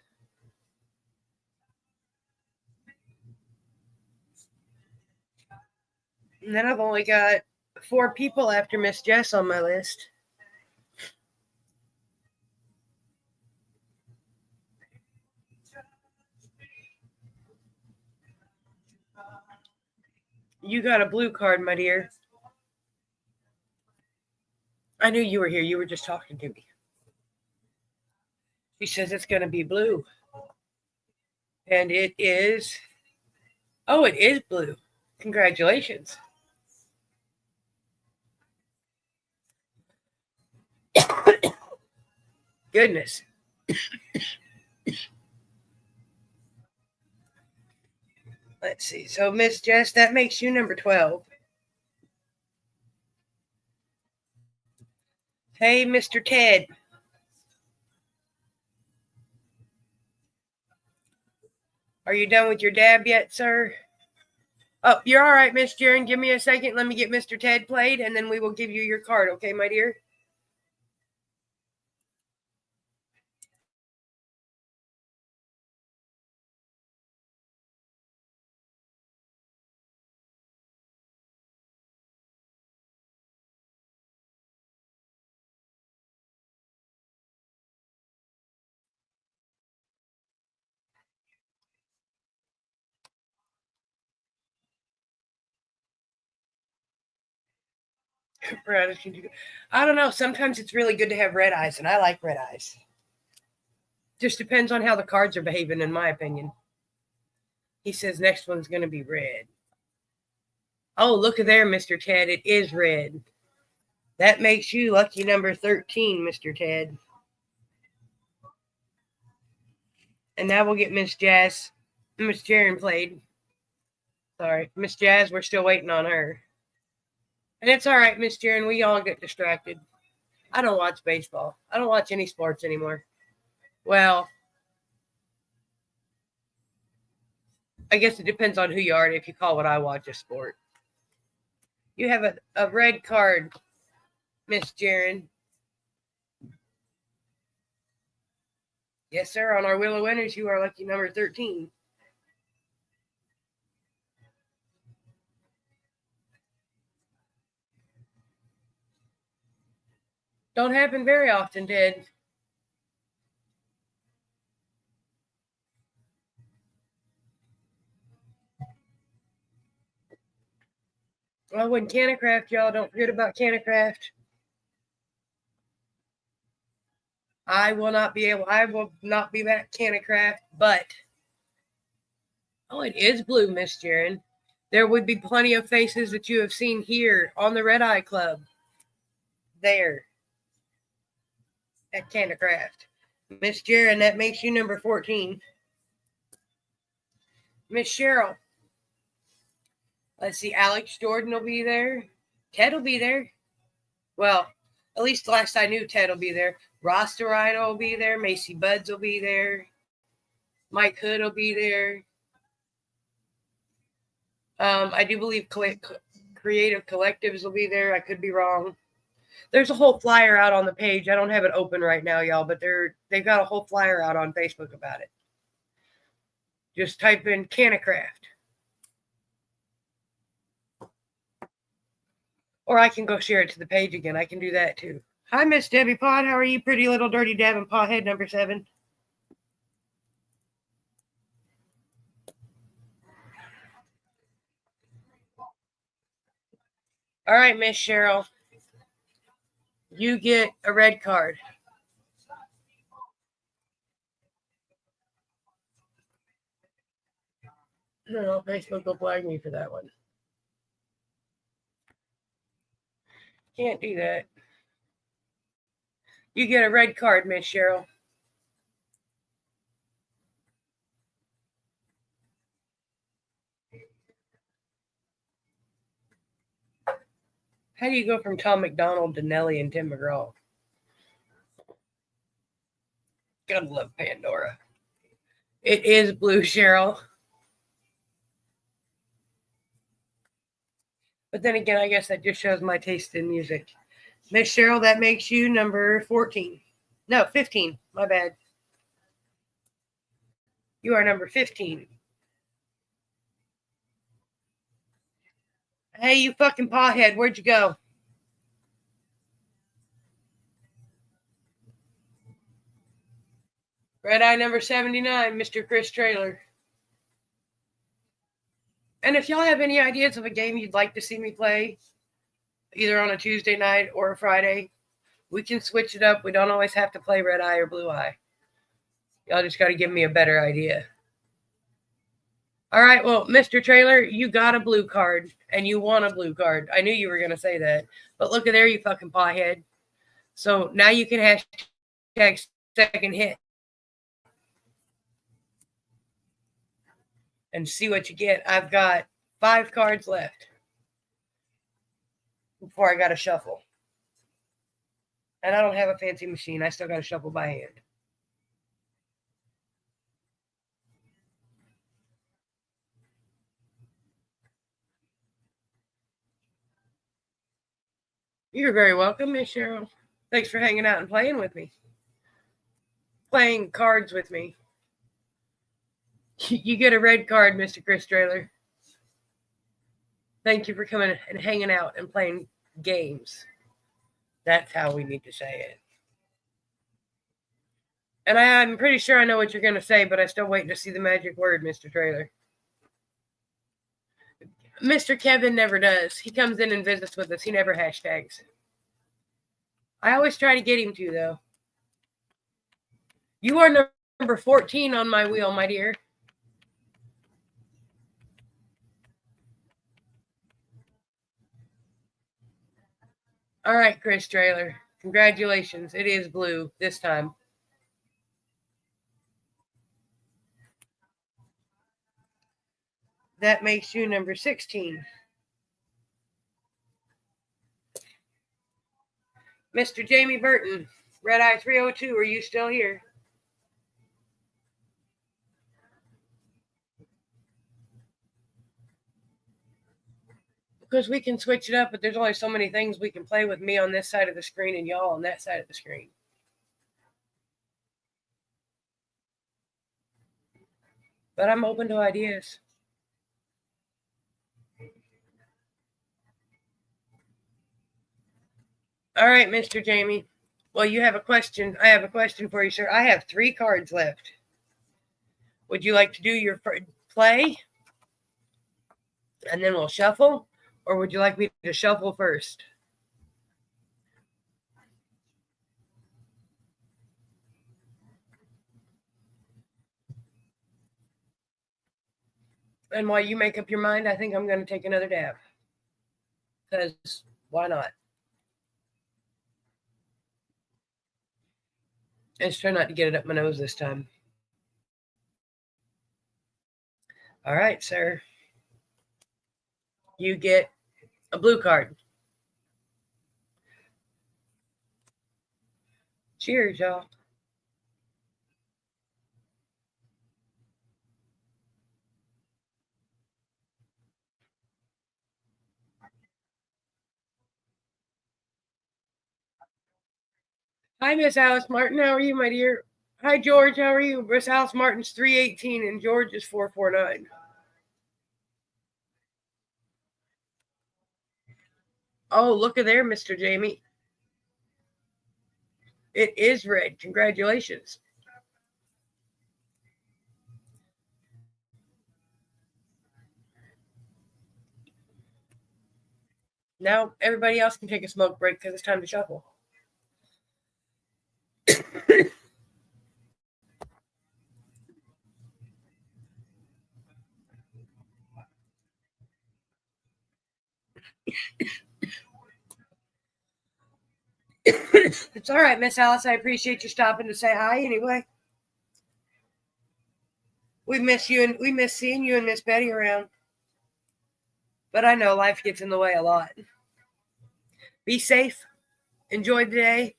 And then I've only got 4 people after Miss Jess on my list. You got a blue card, my dear. I knew you were here. You were just talking to me. She says it's going to be blue. And it is. Oh, it is blue. Congratulations. Goodness. Let's see. So, Miss Jess, that makes you number 12. Hey, Mr. Ted. Are you done with your dab yet, sir? Oh, you're all right, Miss Jaren. Give me a second. Let me get Mr. Ted played, and then we will give you your card, okay, my dear? I don't know. Sometimes it's really good to have red eyes, and I like red eyes. Just depends on how the cards are behaving, in my opinion. He says next one's going to be red. Oh, look at there, Mr. Ted. It is red. That makes you lucky number 13, Mr. Ted. And now we'll get Miss Jazz. Miss Jaren played. Sorry. Miss Jazz, we're still waiting on her. And it's all right, Miss Jaren. We all get distracted. I don't watch baseball. I don't watch any sports anymore. Well, I guess it depends on who you are if you call what I watch a sport. You have a red card, Miss Jaren. Yes, sir. On our Wheel of Winners, you are lucky number 13. Don't happen very often, Ted. Well, when Canacraft, y'all, don't forget about Canacraft. I will not be back Canacraft, but oh, it is blue, Miss Jaren. There would be plenty of faces that you have seen here on the RedEye Club. There. At Canacraft. Miss Jaren, that makes you number 14. Miss Cheryl. Let's see, Alex Jordan will be there. Ted will be there. Well, at least last I knew, Ted will be there. Rasta Rhino will be there. Macy Buds will be there. Mike Hood will be there. I do believe Creative Collectives will be there. I could be wrong. There's a whole flyer out on the page. I don't have it open right now, y'all, but they've got a whole flyer out on Facebook about it. Just type in Canacraft. Or I can go share it to the page again. I can do that too. Hi, Miss Debbie Pod. How are you, pretty little dirty dabbing pothead number 7? All right, Miss Cheryl. You get a red card. No, Facebook will flag me for that one. Can't do that. You get a red card, Miss Cheryl. How do you go from Tom McDonald to Nelly and Tim McGraw? Gotta love Pandora. It is blue, Cheryl. But then again, I guess that just shows my taste in music. Miss Cheryl, that makes you number 14. No, 15. My bad. You are number 15. Hey, you fucking pothead. Where'd you go? RedEye number 79, Mr. Chris Trailer. And if y'all have any ideas of a game you'd like to see me play, either on a Tuesday night or a Friday, we can switch it up. We don't always have to play RedEye or BlueEye. Y'all just got to give me a better idea. All right, well, Mr. Trailer, you got a blue card, and you won a blue card. I knew you were going to say that. But look at there, you fucking pothead. So now you can hashtag second hit. And see what you get. I've got 5 cards left before I got to shuffle. And I don't have a fancy machine. I still got to shuffle by hand. You're very welcome, Miss Cheryl. Thanks for hanging out and playing with me. Playing cards with me. You get a red card, Mr. Chris Trailer. Thank you for coming and hanging out and playing games. That's how we need to say it. And I'm pretty sure I know what you're going to say, but I'm still waiting to see the magic word, Mr. Trailer. Mr. Kevin never does. He comes in and visits with us. He never hashtags. I always try to get him to, though. You are number 14 on my wheel, my dear. All right, Chris Trailer. Congratulations. It is blue this time. That makes you number 16. Mr. Jamie Burton, RedEye 302, are you still here? Because we can switch it up, but there's only so many things we can play with me on this side of the screen and y'all on that side of the screen. But I'm open to ideas. All right, Mr. Jamie. Well, you have a question. I have a question for you, sir. I have 3 cards left. Would you like to do your play? And then we'll shuffle? Or would you like me to shuffle first? And while you make up your mind, I think I'm going to take another dab. Because why not? Let's try not to get it up my nose this time. All right, sir. You get a blue card. Cheers, y'all. Hi, Miss Alice Martin. How are you, my dear? Hi, George. How are you? Miss Alice Martin's 318 and George is 449. Oh, look at there, Mr. Jamie. It is red. Congratulations. Now everybody else can take a smoke break because it's time to shuffle. It's all right, Miss Alice. I appreciate you stopping to say hi anyway. We miss you and we miss seeing you and Miss Betty around. But I know life gets in the way a lot. Be safe. Enjoy the day.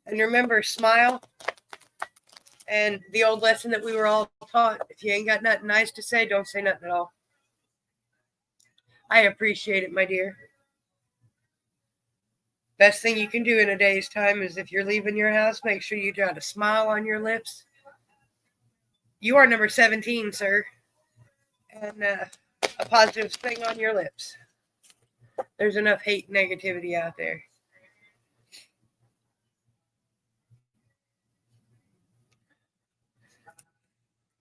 And remember, smile. And the old lesson that we were all taught, if you ain't got nothing nice to say, don't say nothing at all. I appreciate it, my dear. Best thing you can do in a day's time is if you're leaving your house, make sure you got a smile on your lips. You are number 17, sir. And a positive thing on your lips. There's enough hate and negativity out there.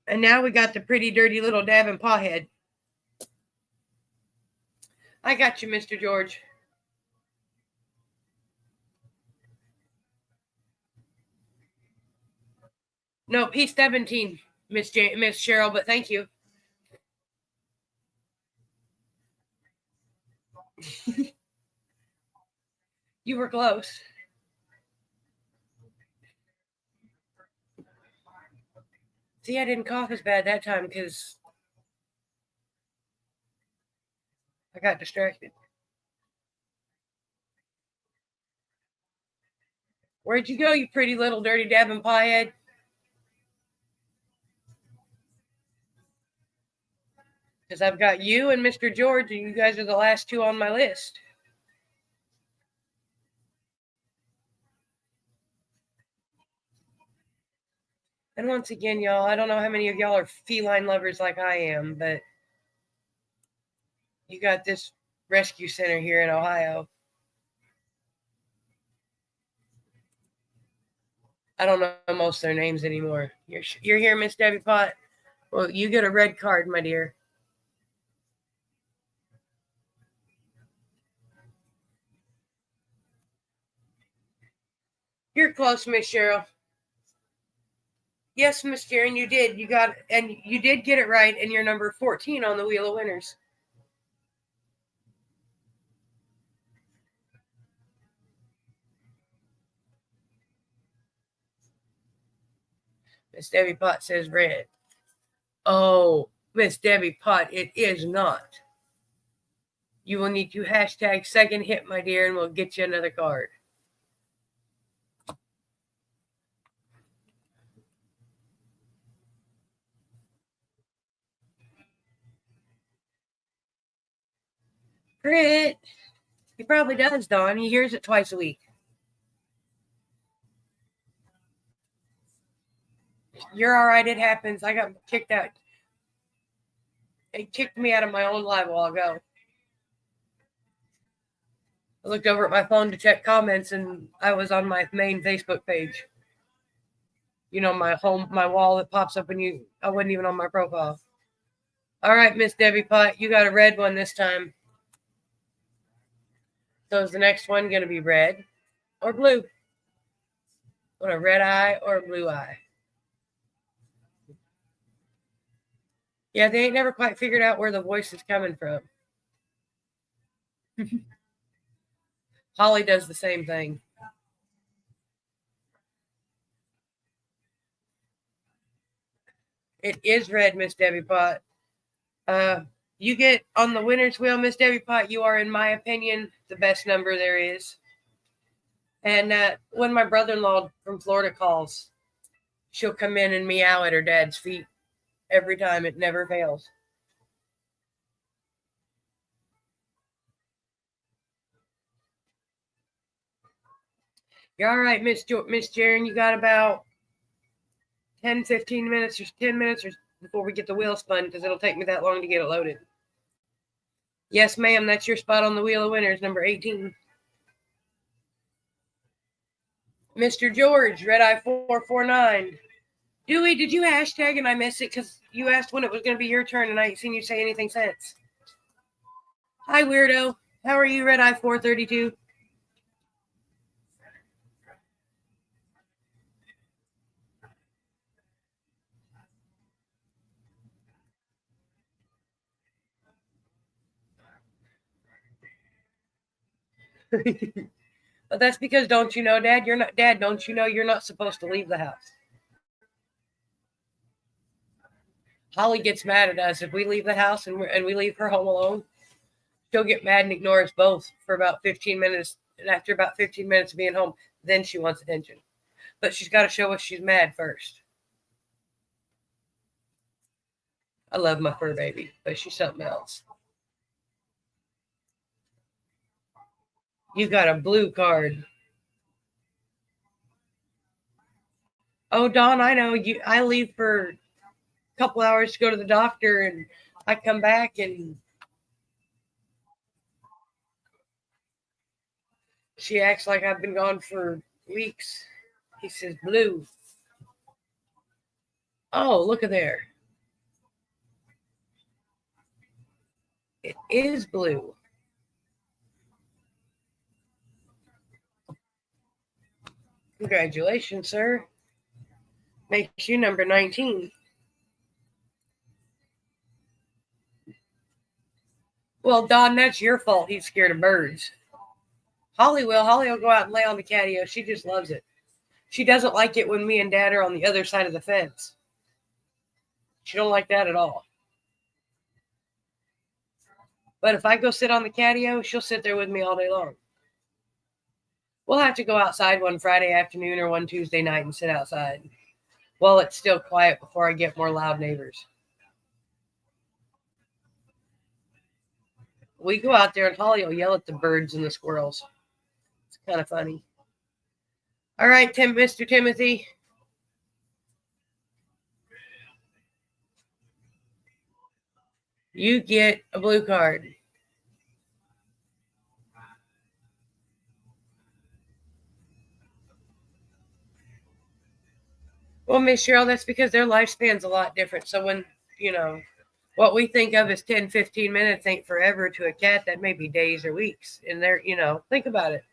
And now we got the pretty dirty little dab and pawhead. I got you, Mr. George. No, P17, Miss Cheryl, but thank you. You were close. See, I didn't cough as bad that time because I got distracted. Where'd you go, you pretty little dirty dabbing piehead? Because I've got you and Mr. George, and you guys are the last two on my list. And once again, y'all, I don't know how many of y'all are feline lovers like I am, but you got this rescue center here in Ohio. I don't know most of their names anymore. You're here, Miss Debbie Pot. Well, you get a red card, my dear. You're close, Miss Cheryl. Yes, Miss Jaren, you did. You did get it right, and you're number 14 on the Wheel of Winners. Miss Debbie Pot says red. Oh, Miss Debbie Pot, it is not. You will need to hashtag second hit, my dear, and we'll get you another card. Crit. He probably does, Don. He hears it twice a week. You're all right. It happens. I got kicked out. It kicked me out of my own live a while ago. I looked over at my phone to check comments, and I was on my main Facebook page. You know, my wall that pops up, and I wasn't even on my profile. All right, Miss Debbie Pot, you got a red one this time. So is the next one going to be red or blue? Want a red eye or a blue eye? Yeah, they ain't never quite figured out where the voice is coming from. Holly does the same thing. It is red, Miss Debbie Pot. You get on the winner's wheel, Miss Debbie Pot. You are, in my opinion, the best number there is. And when my brother-in-law from Florida calls, she'll come in and meow at her dad's feet every time. It never fails. You're all right, Miss Jaren. You got about 10, 15 minutes or 10 minutes before we get the wheel spun, because it'll take me that long to get it loaded. Yes, ma'am. That's your spot on the Wheel of Winners, number 18. Mr. George, RedEye 449. Dewey, did you hashtag and I missed it because you asked when it was going to be your turn and I ain't seen you say anything since? Hi, weirdo. How are you, RedEye 432? But that's because, don't you know, Dad? Don't you know you're not supposed to leave the house? Holly gets mad at us if we leave the house and we leave her home alone. She'll get mad and ignore us both for about 15 minutes. And after about 15 minutes of being home, then she wants attention. But she's got to show us she's mad first. I love my fur baby, but she's something else. You got a blue card. Oh, Dawn, I know you. I leave for a couple hours to go to the doctor, and I come back, and she acts like I've been gone for weeks. He says blue. Oh, look at there. It is blue. Congratulations, sir. Makes you number 19. Well, Don, that's your fault. He's scared of birds. Holly will. Holly will go out and lay on the catio. She just loves it. She doesn't like it when me and Dad are on the other side of the fence. She don't like that at all. But if I go sit on the catio, she'll sit there with me all day long. We'll have to go outside one Friday afternoon or one Tuesday night and sit outside while it's still quiet before I get more loud neighbors. We go out there and Holly will yell at the birds and the squirrels. It's kind of funny. All right, Mr. Timothy. You get a blue card. Well, Miss Cheryl, that's because their lifespan's a lot different. So when, what we think of as 10, 15 minutes ain't forever to a cat, that may be days or weeks. And they're, think about it.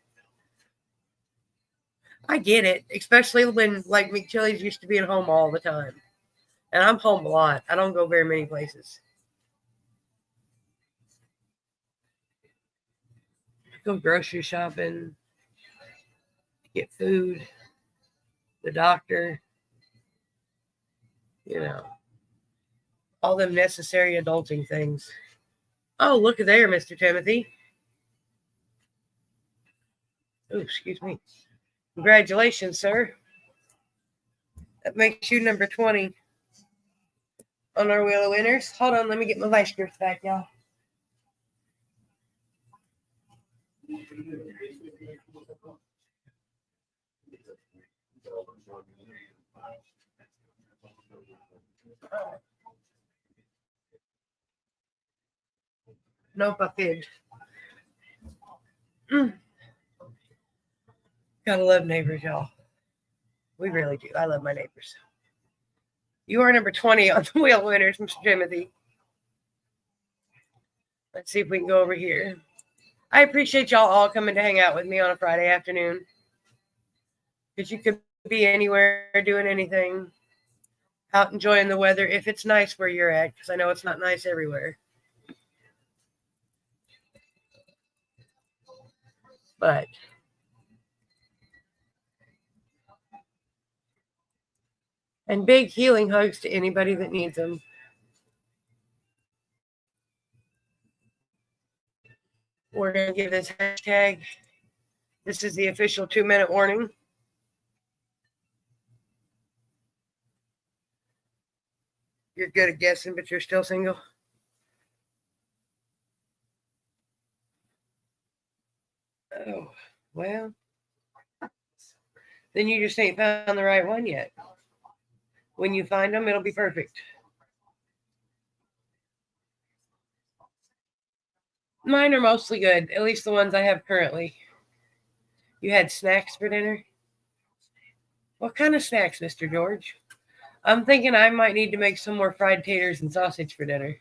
I get it, especially when, like, McChillies used to be at home all the time. And I'm home a lot. I don't go very many places. Go grocery shopping, get food, the doctor, all them necessary adulting things. Oh, look at there, Mr. Timothy. Oh, excuse me. Congratulations, sir. That makes you number 20 on our wheel of winners. Hold on, let me get my vice grips back, y'all. Nope, I fibbed. Gotta love neighbors, y'all. We really do. I love my neighbors. You are number 20 on the wheel winners, Mr. Timothy. Let's see if we can go over here. I appreciate y'all all coming to hang out with me on a Friday afternoon. Because you could be anywhere doing anything. Out enjoying the weather if it's nice where you're at. Because I know it's not nice everywhere. But and big healing hugs to anybody that needs them. We're going to give this hashtag. This is the official 2-minute warning. You're good at guessing, but you're still single. Oh, well. Then you just ain't found the right one yet. When you find them, it'll be perfect. Mine are mostly good, at least the ones I have currently. You had snacks for dinner? What kind of snacks, Mr. George? I'm thinking I might need to make some more fried taters and sausage for dinner.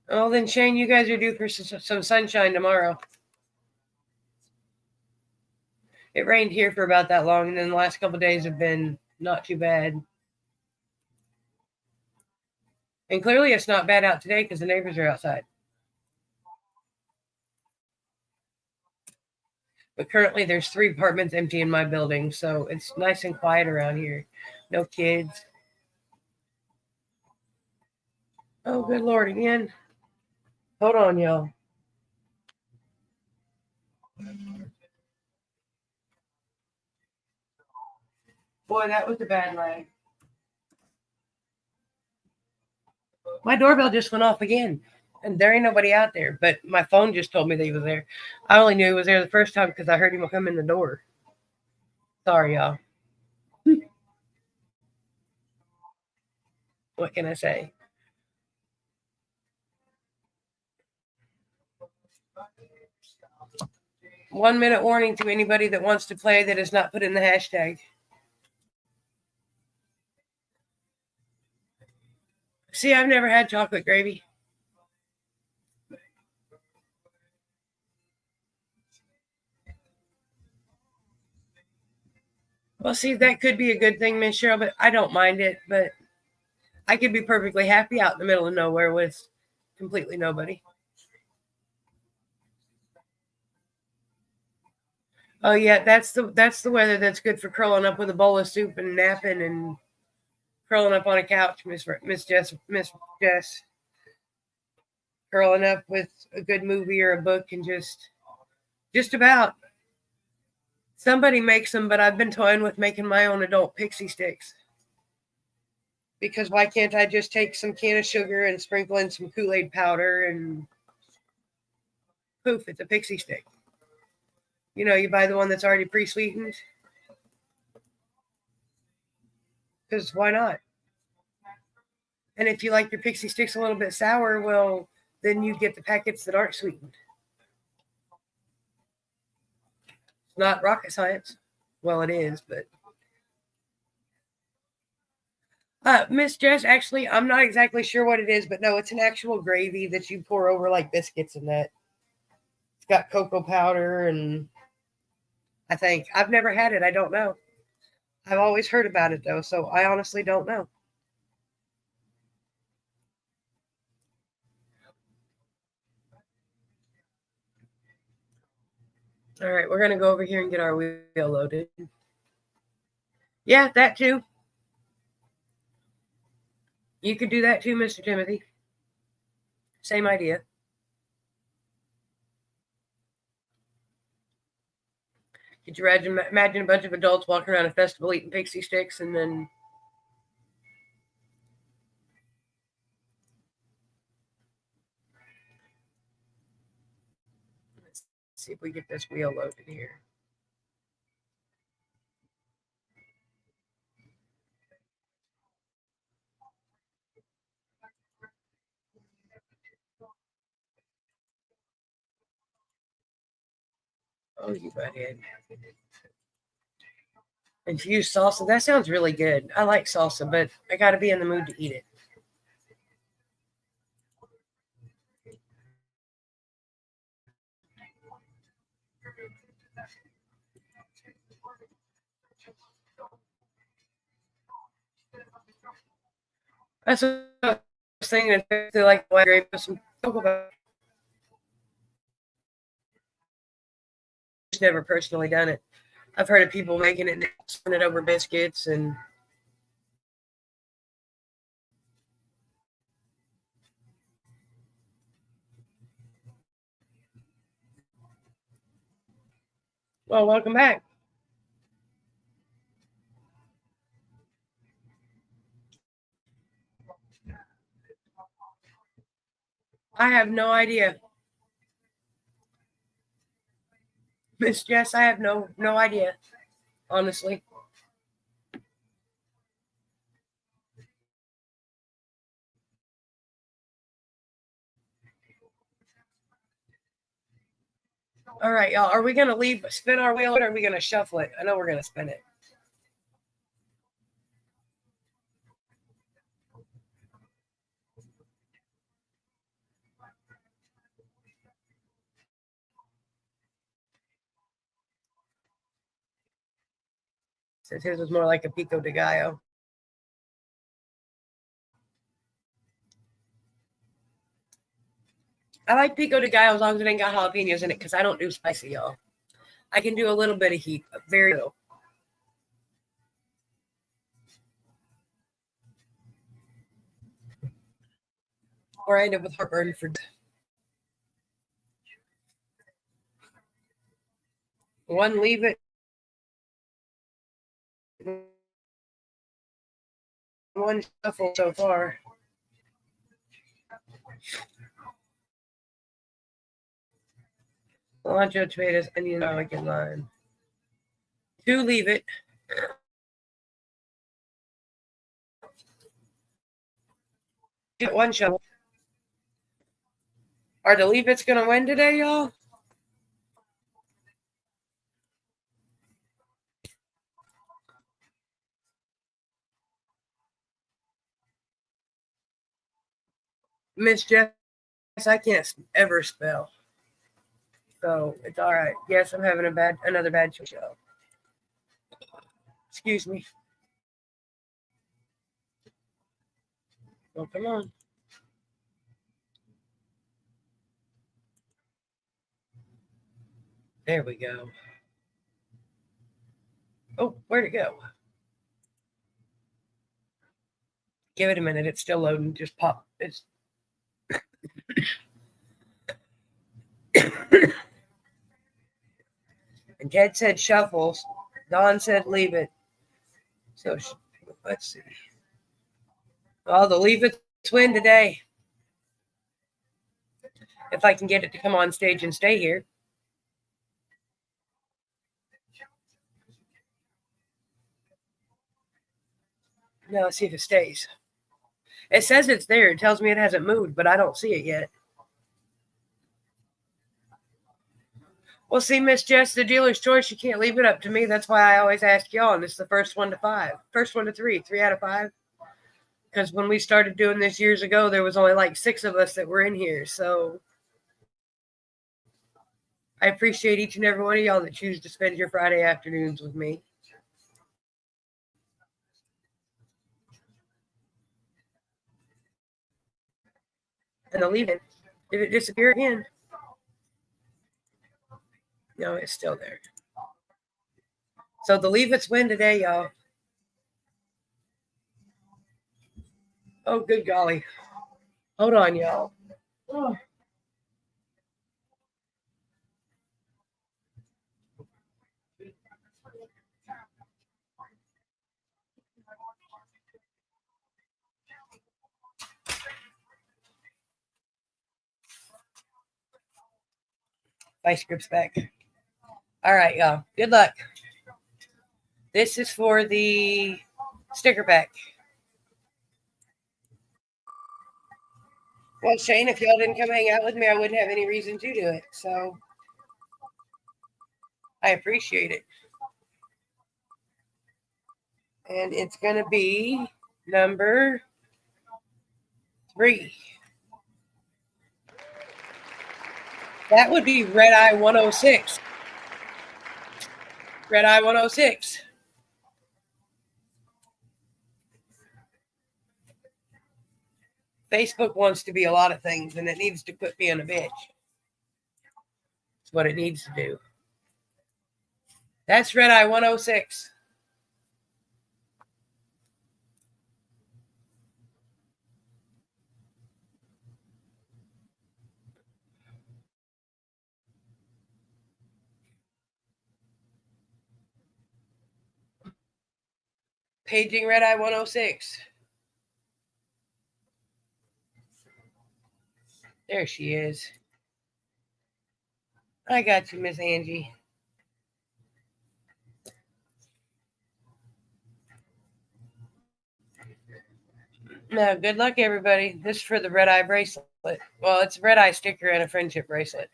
Oh, then Shane, you guys are due for some sunshine tomorrow. It rained here for about that long, and then the last couple of days have been not too bad. And clearly it's not bad out today because the neighbors are outside. But currently there's 3 apartments empty in my building, so it's nice and quiet around here. No kids. Oh, good Lord, again. Hold on, y'all. Boy, that was a bad lag. My doorbell just went off again, and there ain't nobody out there, but my phone just told me that he was there. I only knew he was there the first time because I heard him come in the door. Sorry, y'all. What can I say? One-minute warning to anybody that wants to play that is not put in the hashtag. See, I've never had chocolate gravy. Well, see, that could be a good thing, Miss Cheryl, but I don't mind it. But I could be perfectly happy out in the middle of nowhere with completely nobody. Oh yeah, that's the weather that's good for curling up with a bowl of soup and napping and curling up on a couch, Miss Jess, curling up with a good movie or a book and just about. Somebody makes them, but I've been toying with making my own adult pixie sticks. Because why can't I just take some can of sugar and sprinkle in some Kool-Aid powder and poof, it's a pixie stick. You buy the one that's already pre-sweetened. Because why not? And if you like your pixie sticks a little bit sour, well, then you get the packets that aren't sweetened. It's not rocket science. Well, it is, but Miss Jess, actually, I'm not exactly sure what it is, but no, it's an actual gravy that you pour over like biscuits and that. It's got cocoa powder and I think I've never had it. I don't know. I've always heard about it though, so I honestly don't know. All right, we're gonna go over here and get our wheel loaded. Yeah, that too. You could do that too, Mr. Timothy. Same idea. Could you imagine a bunch of adults walking around a festival eating pixie sticks and then let's see if we get this wheel loaded here. Oh, you butthead. Infused salsa. That sounds really good. I like salsa, but I got to be in the mood to eat it. That's what I was thinking. Especially like white grape with some cocoa powder. I've never personally done it. I've heard of people making it and putting it over biscuits and well, welcome back. I have no idea. Miss Jess, I have no idea, honestly. All right, y'all. Are we gonna spin our wheel, or are we gonna shuffle it? I know we're gonna spin it. Since his was more like a pico de gallo. I like pico de gallo as long as it ain't got jalapenos in it, because I don't do spicy, y'all. I can do a little bit of heat, but very little. Or I end up with heartburn for one. Leave it. One shuffle so far. Cilantro, tomatoes, onion, garlic, and lime. Two, leave it. Get one shuffle. Are the leave it's gonna win today, y'all? Miss Jess, I can't ever spell. So it's all right. Yes, I'm having another bad show. Excuse me. Oh, come on. There we go. Oh, where'd it go? Give it a minute. It's still loading. Just pop. It's. And Ted said shuffles. Don said leave it. So let's see. Oh, the Leave It's win today. If I can get it to come on stage and stay here. Now let's see if it stays. It says it's there. It tells me it hasn't moved, but I don't see it yet. Well, see, Miss Jess, the dealer's choice, you can't leave it up to me. That's why I always ask y'all, and it's the first one to 5. First one to 3. 3 out of 5. Because when we started doing this years ago, there was only like 6 of us that were in here. So I appreciate each and every one of y'all that choose to spend your Friday afternoons with me. And the leave it. Did it disappear again? No, it's still there. So the Leave It's win today, y'all. Oh, good golly. Hold on, y'all. Oh. Vice grip's back. All right, y'all. Good luck. This is for the sticker pack. Well, Shane, if y'all didn't come hang out with me, I wouldn't have any reason to do it. So I appreciate it. And it's going to be number 3. That would be RedEye 106. RedEye 106. Facebook wants to be a lot of things, and it needs to put me on a bench. That's what it needs to do. That's RedEye 106. Paging RedEye 106. There she is. I got you, Miss Angie. No, good luck, everybody. This is for the RedEye bracelet. Well, it's a RedEye sticker and a friendship bracelet.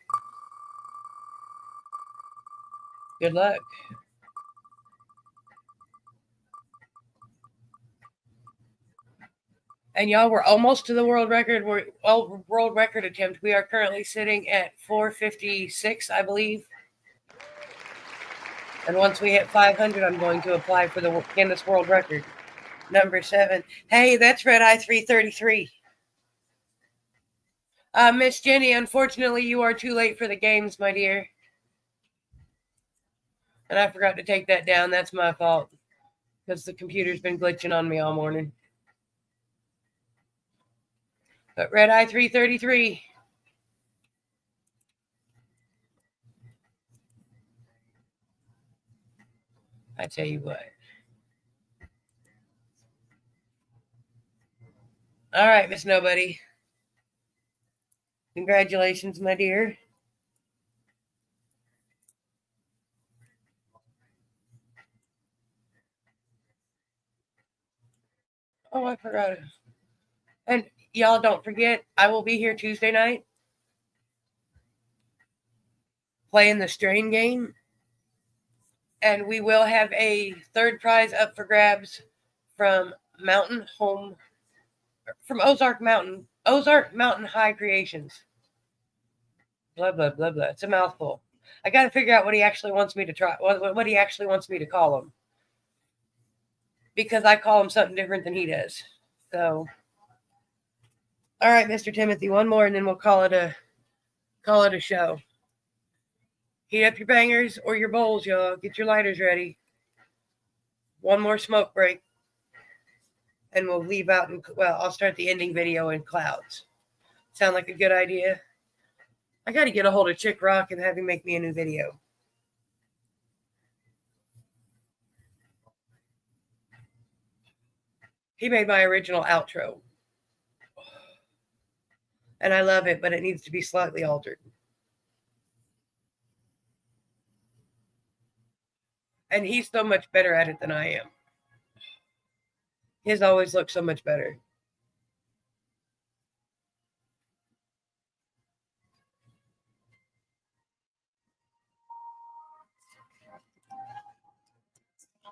Good luck. And y'all, we're almost to the world record. World record attempt. We are currently sitting at 456, I believe. And once we hit 500, I'm going to apply for the Guinness World Record. Number 7. Hey, that's RedEye 333. Miss Jenny, unfortunately, you are too late for the games, my dear. And I forgot to take that down. That's my fault. Because the computer's been glitching on me all morning. But RedEye 333. I tell you what. All right, Miss Nobody. Congratulations, my dear. Oh, I forgot it. And y'all don't forget, I will be here Tuesday night playing the strain game. And we will have a third prize up for grabs from Ozark Mountain High Creations. Blah, blah, blah, blah. It's a mouthful. I got to figure out what he actually wants me to try, what he actually wants me to call him. because I call him something different than he does. So, all right, Mr. Timothy, one more, and then we'll call it a show. Heat up your bangers or your bowls, y'all. Get your lighters ready. One more smoke break, and we'll leave out. I'll start the ending video in clouds. Sound like a good idea? I got to get a hold of Chick Rock and have him make me a new video. He made my original outro. And I love it, but it needs to be slightly altered. And he's so much better at it than I am. His always looks so much better.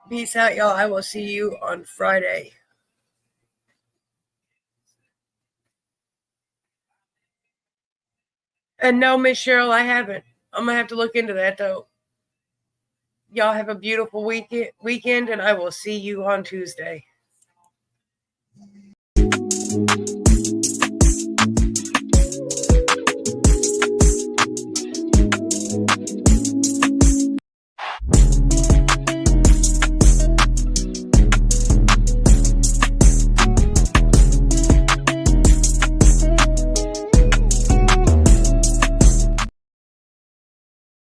Peace out, y'all. I will see you on Friday. And no, Miss Cheryl, I haven't. I'm going to have to look into that, though. Y'all have a beautiful weekend, and I will see you on Tuesday.